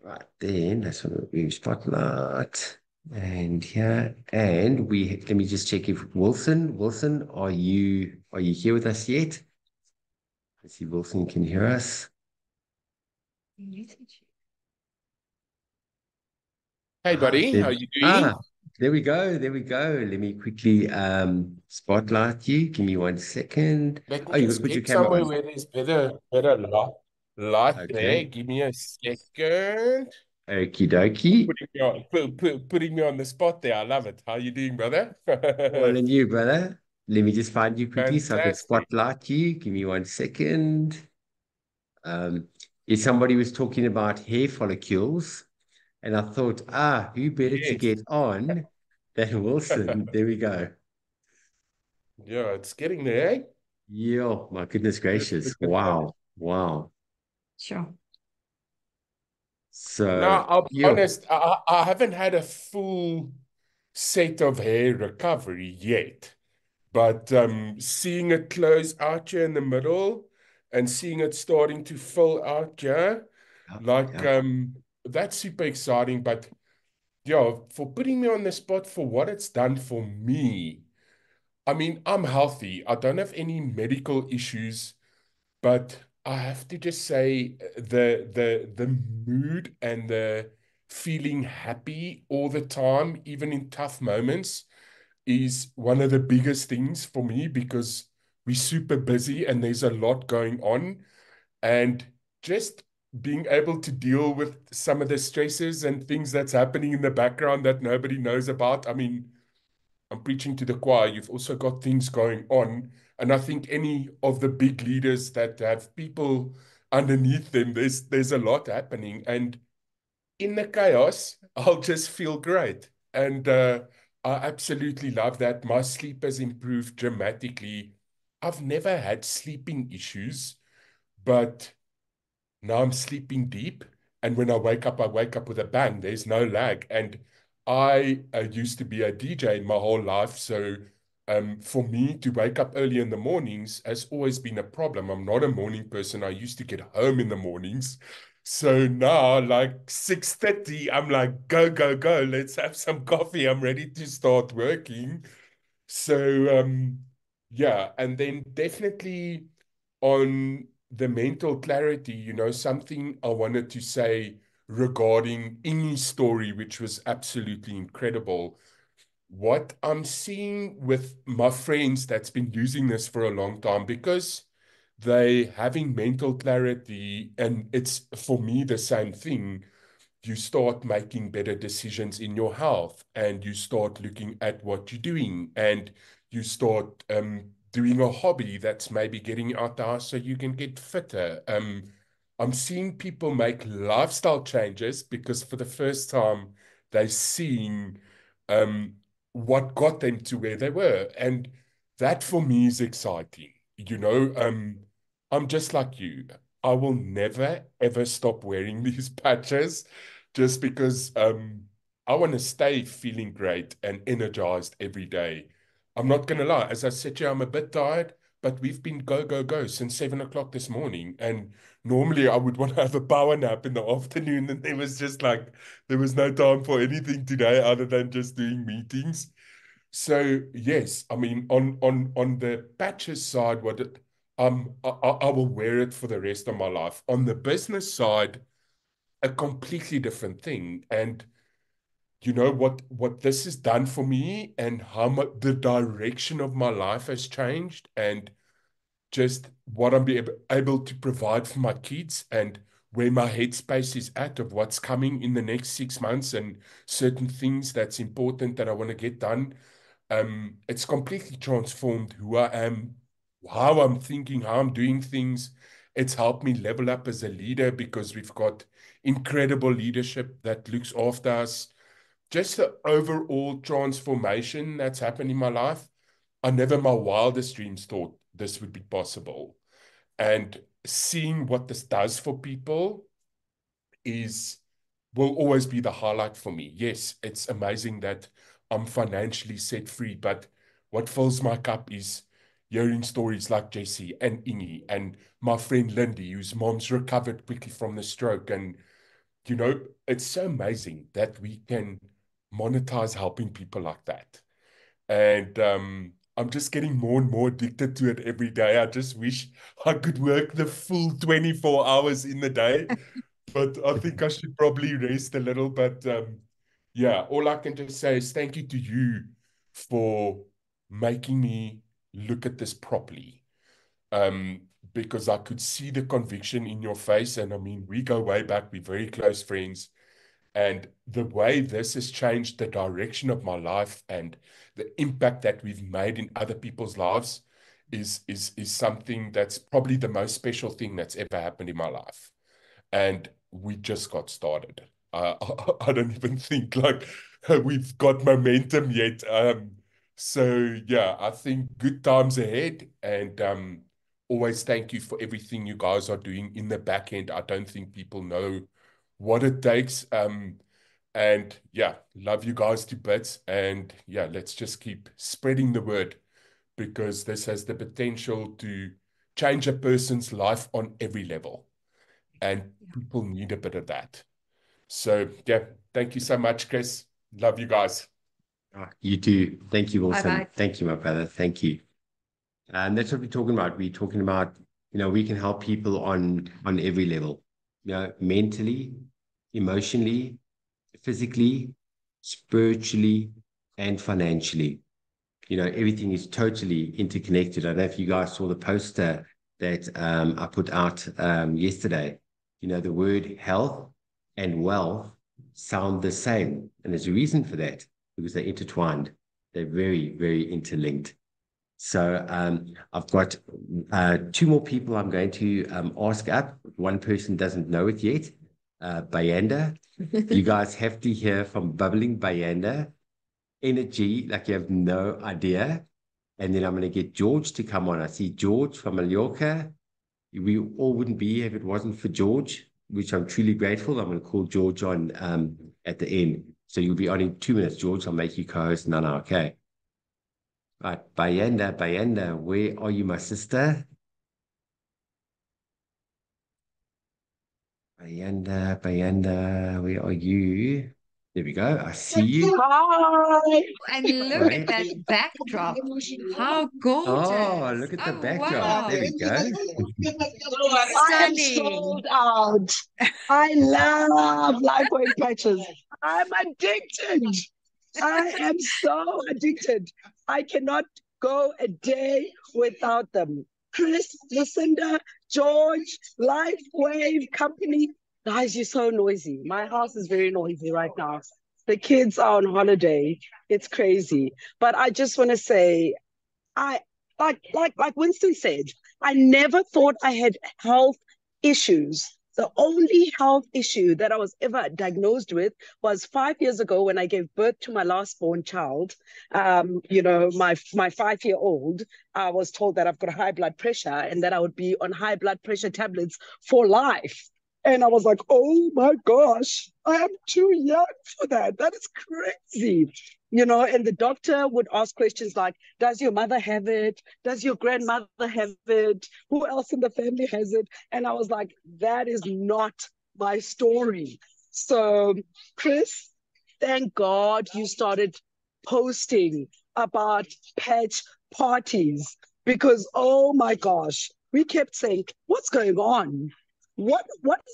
Right, then that's what we spotlight. And here, and let me just check if Wilson, are you here with us yet? Let's see, Wilson can hear us. Hey, buddy, how you doing? There we go. Let me quickly spotlight you. Give me 1 second. Let Oh, me you got just to put your get camera somewhere on. where there's better light there. Okay. Give me a second. Okie dokie. Putting me on the spot there. I love it. How you doing, brother? Well, and you, brother. Let me just find you quickly so I can Fantastic. spotlight you. Give me 1 second. If somebody was talking about hair follicles, and I thought, who better to Yes. get on than Wilson? There we go. Yeah, it's getting there, eh? Yeah, my goodness gracious. Wow. Sure. So, Now, I'll be yeah. honest, I haven't had a full set of hair recovery yet. But seeing it close out here in the middle and seeing it starting to fill out here, that's super exciting. But yeah, for putting me on the spot for what it's done for me, I mean, I'm healthy. I don't have any medical issues, but I have to just say the mood and the feeling happy all the time, even in tough moments, is one of the biggest things for me because we're super busy and there's a lot going on. And just being able to deal with some of the stresses and things that's happening in the background that nobody knows about. I mean, I'm preaching to the choir. You've also got things going on. And I think any of the big leaders that have people underneath them, there's a lot happening. And in the chaos, I'll just feel great. And I absolutely love that. My sleep has improved dramatically. I've never had sleeping issues, but now I'm sleeping deep. And when I wake up with a bang. There's no lag. And I used to be a DJ my whole life. So for me to wake up early in the mornings has always been a problem. I'm not a morning person. I used to get home in the mornings. So now, like 6:30, I'm like, go. Let's have some coffee. I'm ready to start working. So, yeah. And then definitely on the mental clarity, something I wanted to say regarding Ingy's story, which was absolutely incredible. What I'm seeing with my friends that's been using this for a long time, because they having mental clarity, and it's for me the same thing. You start making better decisions in your health, and you start looking at what you're doing, and you start doing a hobby that's maybe getting you out the house so you can get fitter. I'm seeing people make lifestyle changes because for the first time they're seeing what got them to where they were. And that for me is exciting. You know, I'm just like you. I will never, ever stop wearing these patches just because I want to stay feeling great and energized every day. I'm not going to lie. As I said to you, I'm a bit tired, but we've been go, go, go since 7 o'clock this morning. And normally I would want to have a power nap in the afternoon, and there was no time for anything today other than just doing meetings. So yes, I mean on the patches side, I will wear it for the rest of my life. On the business side, a completely different thing. And you know what this has done for me, and how much the direction of my life has changed, and just what I'm able to provide for my kids, and where my headspace is at of what's coming in the next 6 months, and certain things that's important that I want to get done. It's completely transformed who I am, how I'm thinking, how I'm doing things. It's helped me level up as a leader because we've got incredible leadership that looks after us. Just the overall transformation that's happened in my life. I never in my wildest dreams thought this would be possible. And seeing what this does for people will always be the highlight for me. Yes, it's amazing that I'm financially set free, but what fills my cup is hearing stories like Jessie and Ingy and my friend Lindy, whose mom's recovered quickly from the stroke. And, you know, it's so amazing that we can monetize helping people like that. And I'm just getting more and more addicted to it every day. I just wish I could work the full 24 hours in the day, but I think I should probably rest a little. But yeah, all I can just say is thank you to you for making me look at this properly. Because I could see the conviction in your face. And I mean, we go way back, we're very close friends. And the way this has changed the direction of my life and the impact that we've made in other people's lives is something that's probably the most special thing that's ever happened in my life. And we just got started. I don't even think like we've got momentum yet. So yeah, I think good times ahead, and always thank you for everything you guys are doing in the back end. I don't think people know what it takes. And yeah, love you guys to bits. And yeah, let's just keep spreading the word, because this has the potential to change a person's life on every level. And people need a bit of that. So yeah, thank you so much, Chris. Love you guys. You too. Thank you, Wilson. Bye-bye. Thank you, my brother. Thank you. And that's what we're talking about. We're talking about, we can help people on every level, mentally, emotionally, physically, spiritually, and financially. Everything is totally interconnected. I don't know if you guys saw the poster that I put out yesterday. The word health and wealth sound the same. And there's a reason for that, because they're intertwined. They're very, very interlinked. So I've got 2 more people I'm going to ask up. One person doesn't know it yet. Bayanda. You guys have to hear from bubbling Bayanda. Energy like you have no idea. And then I'm going to get George to come on. I see George from Mallorca. We all wouldn't be here if it wasn't for George, which I'm truly grateful. I'm going to call George on at the end. So you'll be on in 2 minutes, George. I'll make you co-host. No, okay. Right, Bayanda, where are you, my sister? Bayanda, where are you? There we go. I see you. Hi. And look at that backdrop. How gorgeous. Oh, look at the backdrop. Wow. There we go. I am sold out. I love Lifeway patches. I'm addicted. I am so addicted. I cannot go a day without them. Chris, Lucinda, George, Lifewave company. Guys, you're so noisy. My house is very noisy right now. The kids are on holiday. It's crazy. But I just want to say, like Winston said, I never thought I had health issues The only health issue that I was ever diagnosed with was 5 years ago when I gave birth to my last born child. You know, my 5-year-old, I was told that I've got high blood pressure and that I would be on high blood pressure tablets for life. And I was like, oh my gosh, I am too young for that. That is crazy. You know, and the doctor would ask questions like, does your mother have it? Does your grandmother have it? Who else in the family has it? And I was like, that is not my story. So, Chris, thank God you started posting about patch parties because, oh my gosh, we kept saying, what's going on? What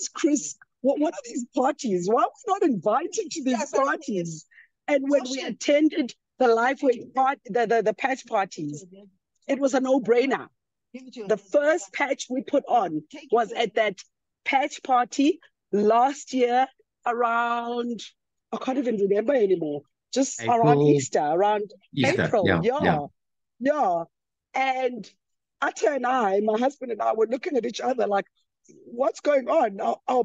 is Chris? What are these parties? Why are we not invited to these parties? And when we attended the LifeWay part, the patch parties, it was a no-brainer. The first patch we put on was at that patch party last year around, I can't even remember anymore, just April, around Easter, around April. Yeah. And Atta and I, my husband and I, were looking at each other like, what's going on? Our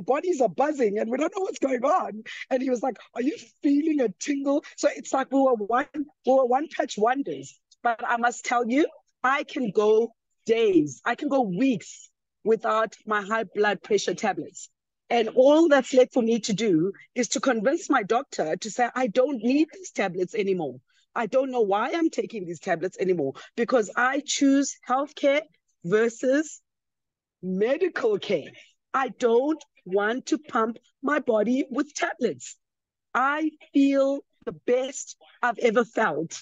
bodies are buzzing and we don't know what's going on. And he was like, are you feeling a tingle? So it's like we were one patch wonders. But I must tell you, I can go days, I can go weeks without my high blood pressure tablets. And all that's left for me to do is to convince my doctor to say, I don't need these tablets anymore. I don't know why I'm taking these tablets anymore, because I choose healthcare versus medical care. I don't want to pump my body with tablets. I feel the best I've ever felt.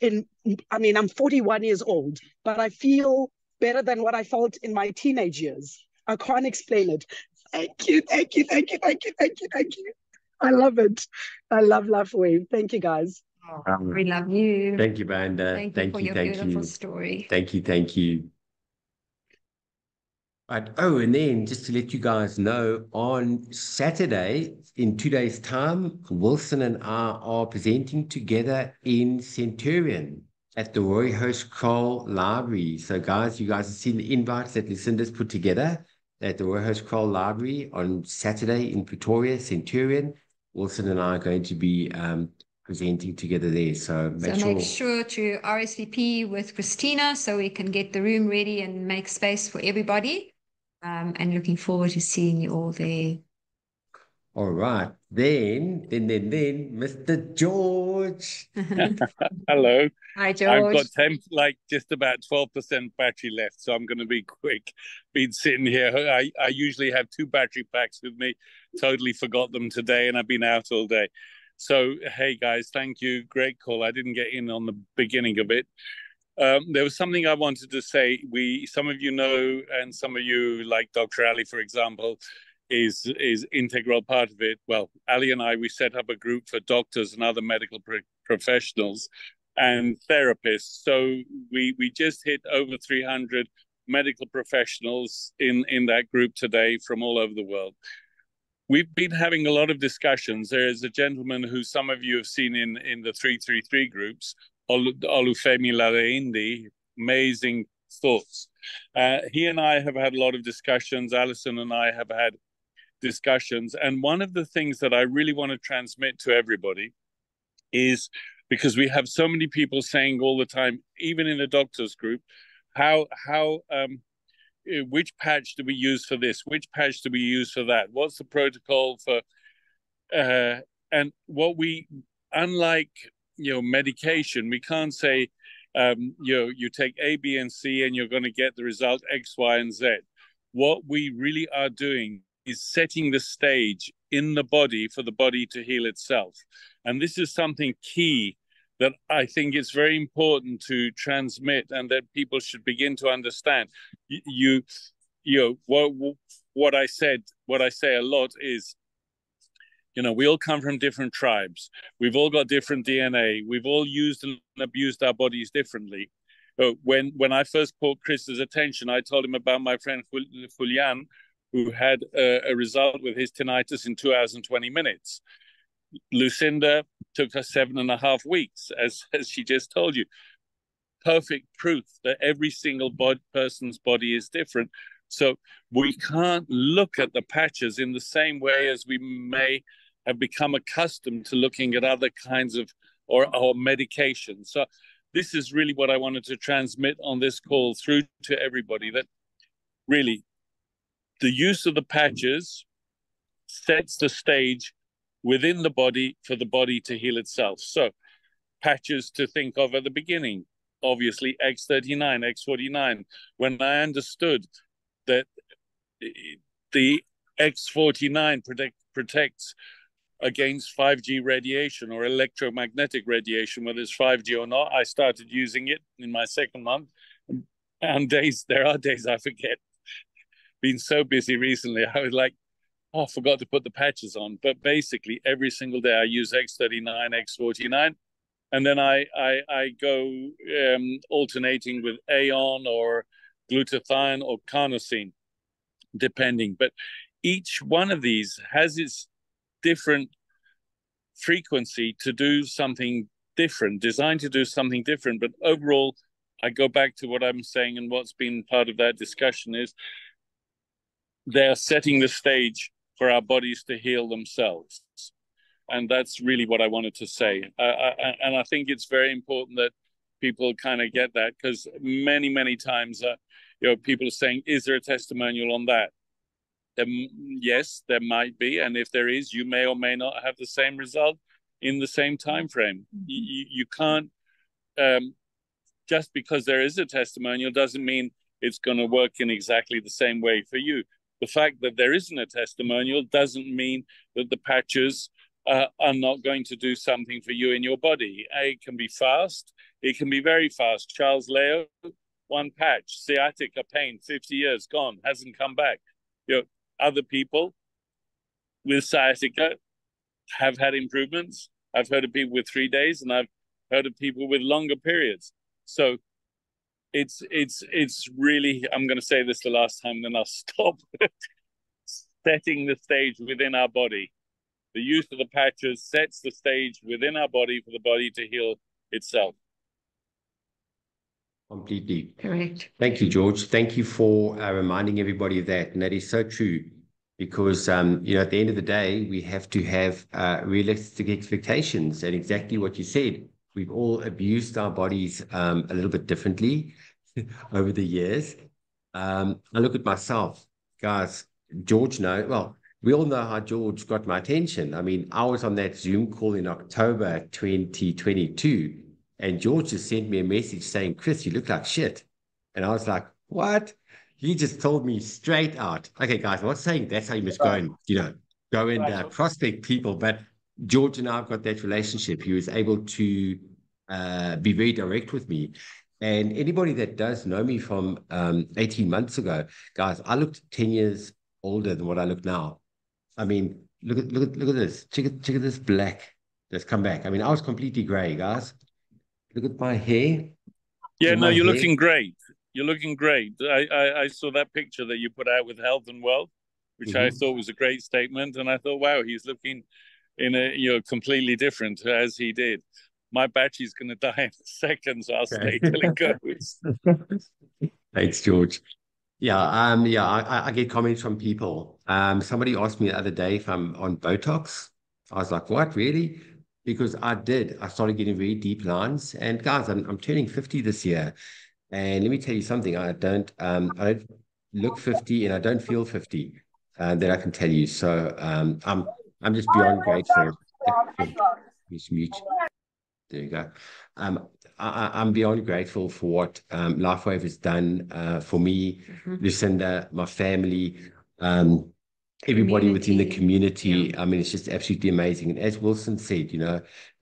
I'm 41 years old, but I feel better than what I felt in my teenage years. I can't explain it. Thank you. I love it. I love LifeWave. Thank you, guys. We love you. Thank you, Brenda. Thank you for your beautiful story. Thank you. Right. Oh, and then just to let you guys know, on Saturday, in 2 days' time, Wilson and I are presenting together in Centurion at the Roy Host Kroll Library. So, guys, you guys have seen the invites that Lucinda's put together at the Roy Host Kroll Library on Saturday in Pretoria, Centurion. Wilson and I are going to be presenting together there. So make sure to RSVP with Christina so we can get the room ready and make space for everybody. And looking forward to seeing you all there. All right. Then, Mr. George. Hello. Hi, George. I've got just about 12% battery left, so I'm going to be quick. Been sitting here. I usually have 2 battery packs with me. Totally forgot them today, and I've been out all day. So, hey, guys, thank you. Great call. I didn't get in on the beginning of it. There was something I wanted to say. Some of you know, and some of you, like Dr. Ali, for example, is integral part of it. Well, Ali and I, we set up a group for doctors and other medical professionals and therapists. So we just hit over 300 medical professionals in that group today from all over the world. We've been having a lot of discussions. There is a gentleman who some of you have seen in the 333 groups, Olufemi Lareindi, amazing thoughts. He and I have had a lot of discussions. Alison and I have had discussions. And one of the things that I really want to transmit to everybody is, because we have so many people saying all the time, even in the doctors group, which patch do we use for this? Which patch do we use for that? What's the protocol for? And what unlike medication, we can't say you take A, B, and C, and you're going to get the result X, Y, and Z. What we really are doing is setting the stage in the body for the body to heal itself, and this is something key that I think it's very important to transmit, and that people should begin to understand. What I say a lot is, we all come from different tribes. We've all got different DNA. We've all used and abused our bodies differently. When I first caught Chris's attention, I told him about my friend Julian, who had a result with his tinnitus in 2 hours and 20 minutes. Lucinda took her 7.5 weeks, as she just told you. Perfect proof that every single person's body is different. So we can't look at the patches in the same way as we may have become accustomed to looking at other kinds of or medication. So this is really what I wanted to transmit on this call through to everybody, that really the use of the patches sets the stage within the body for the body to heal itself. So patches to think of at the beginning, obviously X39, X49. When I understood that the X49 protects against 5G radiation or electromagnetic radiation, whether it's 5G or not, I started using it in my second month. And there are days I forget. Been so busy recently, I was like, oh, I forgot to put the patches on. But basically, every single day I use X39, X49. And then I go alternating with Aeon or glutathione or carnosine, depending. But each one of these has its different frequency to do something different, designed to do something different. But overall, I go back to what I'm saying, and what's been part of that discussion is they're setting the stage for our bodies to heal themselves. And that's really what I wanted to say. And I think it's very important that people kind of get that, because many, many times, people are saying, is there a testimonial on that? Yes, there might be. And if there is, you may or may not have the same result in the same time frame. You can't, just because there is a testimonial doesn't mean it's going to work in exactly the same way for you. The fact that there isn't a testimonial doesn't mean that the patches are not going to do something for you in your body. It can be fast. It can be very fast. Charles Leo, one patch, sciatica pain, 50 years, gone, hasn't come back. Other people with sciatica have had improvements. I've heard of people with 3 days, and I've heard of people with longer periods. So it's really, I'm going to say this the last time, then I'll stop. Setting the stage within our body. The use of the patches sets the stage within our body for the body to heal itself. Completely. Correct. Thank you, George. Thank you for reminding everybody of that. And that is so true, because, at the end of the day, we have to have realistic expectations. And exactly what you said, we've all abused our bodies a little bit differently over the years. I look at myself, guys. George we all know how George got my attention. I mean, I was on that Zoom call in October 2022, and George just sent me a message saying, Chris, you look like shit. And I was like, what? He just told me straight out. Okay, guys, I'm not saying that's how you must go and prospect people, but George and I have got that relationship. He was able to be very direct with me. And anybody that does know me from 18 months ago, guys, I looked 10 years older than what I look now. I mean, look at this. Check at this black that's come back. I mean, I was completely gray, guys. Look at my hair. Yeah, no, you're looking great. You're looking great. I saw that picture that you put out with Health and Wealth, which I thought was a great statement. And I thought, wow, he's looking in completely different as he did. My battery's going to die in a second, so I'll stay till it goes. Thanks, George. I get comments from people. Somebody asked me the other day if I'm on Botox. I was like, what, really? Because I started getting very deep lines. And guys, I'm turning 50 this year. And let me tell you something, I don't look 50 and I don't feel 50, that I can tell you. So I'm just beyond grateful. Just mute. There you go. I'm beyond grateful for what LifeWave has done for me, Lucinda, my family, everybody within the community. Yeah. I mean, it's just absolutely amazing. And as Wilson said,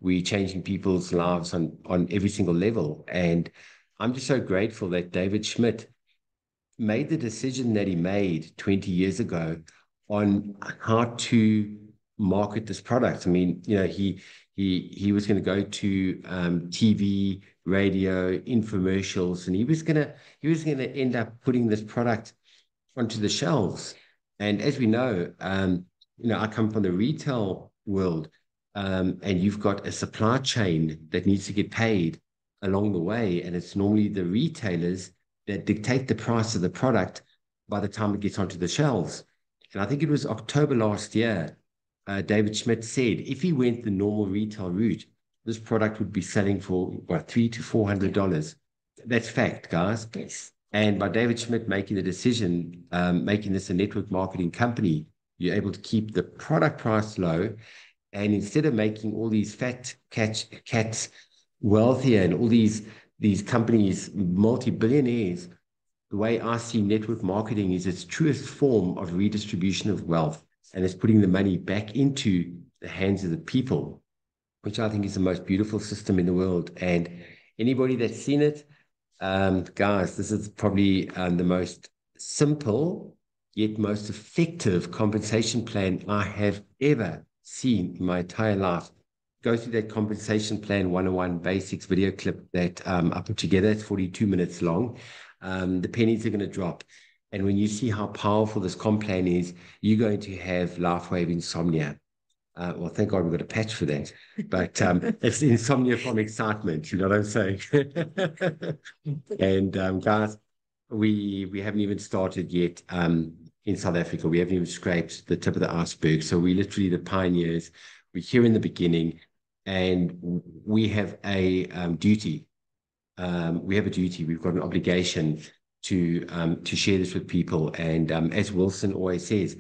we're changing people's lives on every single level. And I'm just so grateful that David Schmidt made the decision that he made 20 years ago on how to market this product. I mean, he was going to go to TV, radio, infomercials, and he was going to end up putting this product onto the shelves. And as we know, I come from the retail world, and you've got a supply chain that needs to get paid along the way, and it's normally the retailers that dictate the price of the product by the time it gets onto the shelves. And I think it was October last year, David Schmidt said if he went the normal retail route, this product would be selling for what, $300 to $400. That's fact, guys. Yes. And by David Schmidt making the decision, making this a network marketing company, you're able to keep the product price low. And instead of making all these fat cats wealthier and all these companies multi-billionaires, the way I see network marketing is its truest form of redistribution of wealth, and it's putting the money back into the hands of the people, which I think is the most beautiful system in the world. And anybody that's seen it, guys, this is probably the most simple yet most effective compensation plan I have ever seen in my entire life. Go through that compensation plan 101 basics video clip that I put together. It's 42 minutes long. The pennies are going to drop. And when you see how powerful this comp plan is, you're going to have LifeWave insomnia. Well, thank God we've got a patch for that. But it's insomnia from excitement, you know what I'm saying? And guys, we haven't even started yet in South Africa. We haven't even scraped the tip of the iceberg. So we're literally the pioneers. We're here in the beginning, and we have a duty. We have a duty. We've got an obligation to share this with people. And as Wilson always says,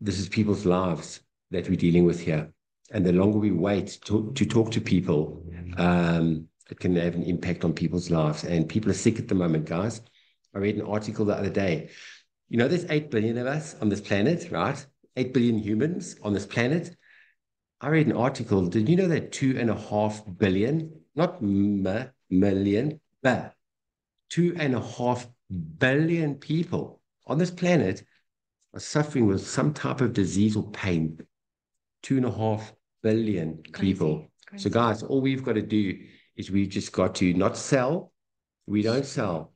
this is people's lives that we're dealing with here. And the longer we wait to talk to people, it can have an impact on people's lives. And people are sick at the moment, guys. I read an article the other day. You know, there's 8 billion of us on this planet, right? 8 billion humans on this planet. I read an article. Did you know that 2.5 billion, not million, but 2.5 billion people on this planet are suffering with some type of disease or pain? 2.5 billion people. Crazy. So guys, all we've got to do is we've just got to not sell. We don't sell.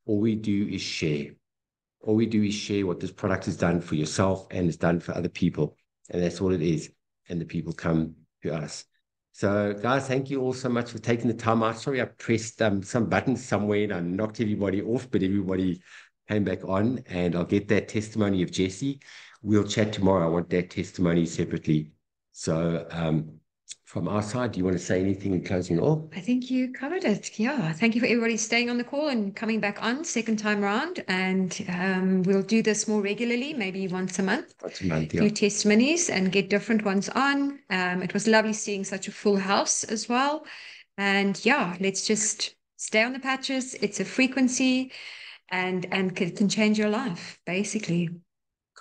All we do is share. All we do is share what this product has done for yourself and it's done for other people. And that's all it is. And the people come to us. So guys, thank you all so much for taking the time out. Sorry, I pressed some buttons somewhere and I knocked everybody off, but everybody came back on, and I'll get that testimony of Jesse. We'll chat tomorrow. I want that testimony separately. So from our side, do you want to say anything in closing off? I think you covered it. Yeah. Thank you for everybody staying on the call and coming back on second time round. And we'll do this more regularly, maybe once a month. Once a month, yeah. Few testimonies and get different ones on. It was lovely seeing such a full house as well. And yeah, let's just stay on the patches. It's a frequency and it can change your life, basically.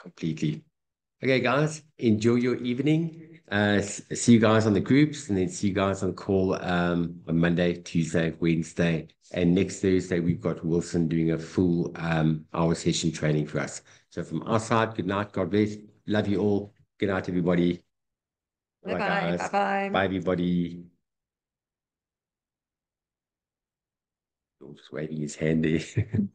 Completely. Okay, guys, enjoy your evening. See you guys on the groups, and then see you guys on call on Monday, Tuesday, Wednesday, and next Thursday we've got Wilson doing a full hour session training for us. So from our side, good night, God bless, love you all, good night everybody. Bye bye. Bye bye. Bye everybody. Just waving his hand there.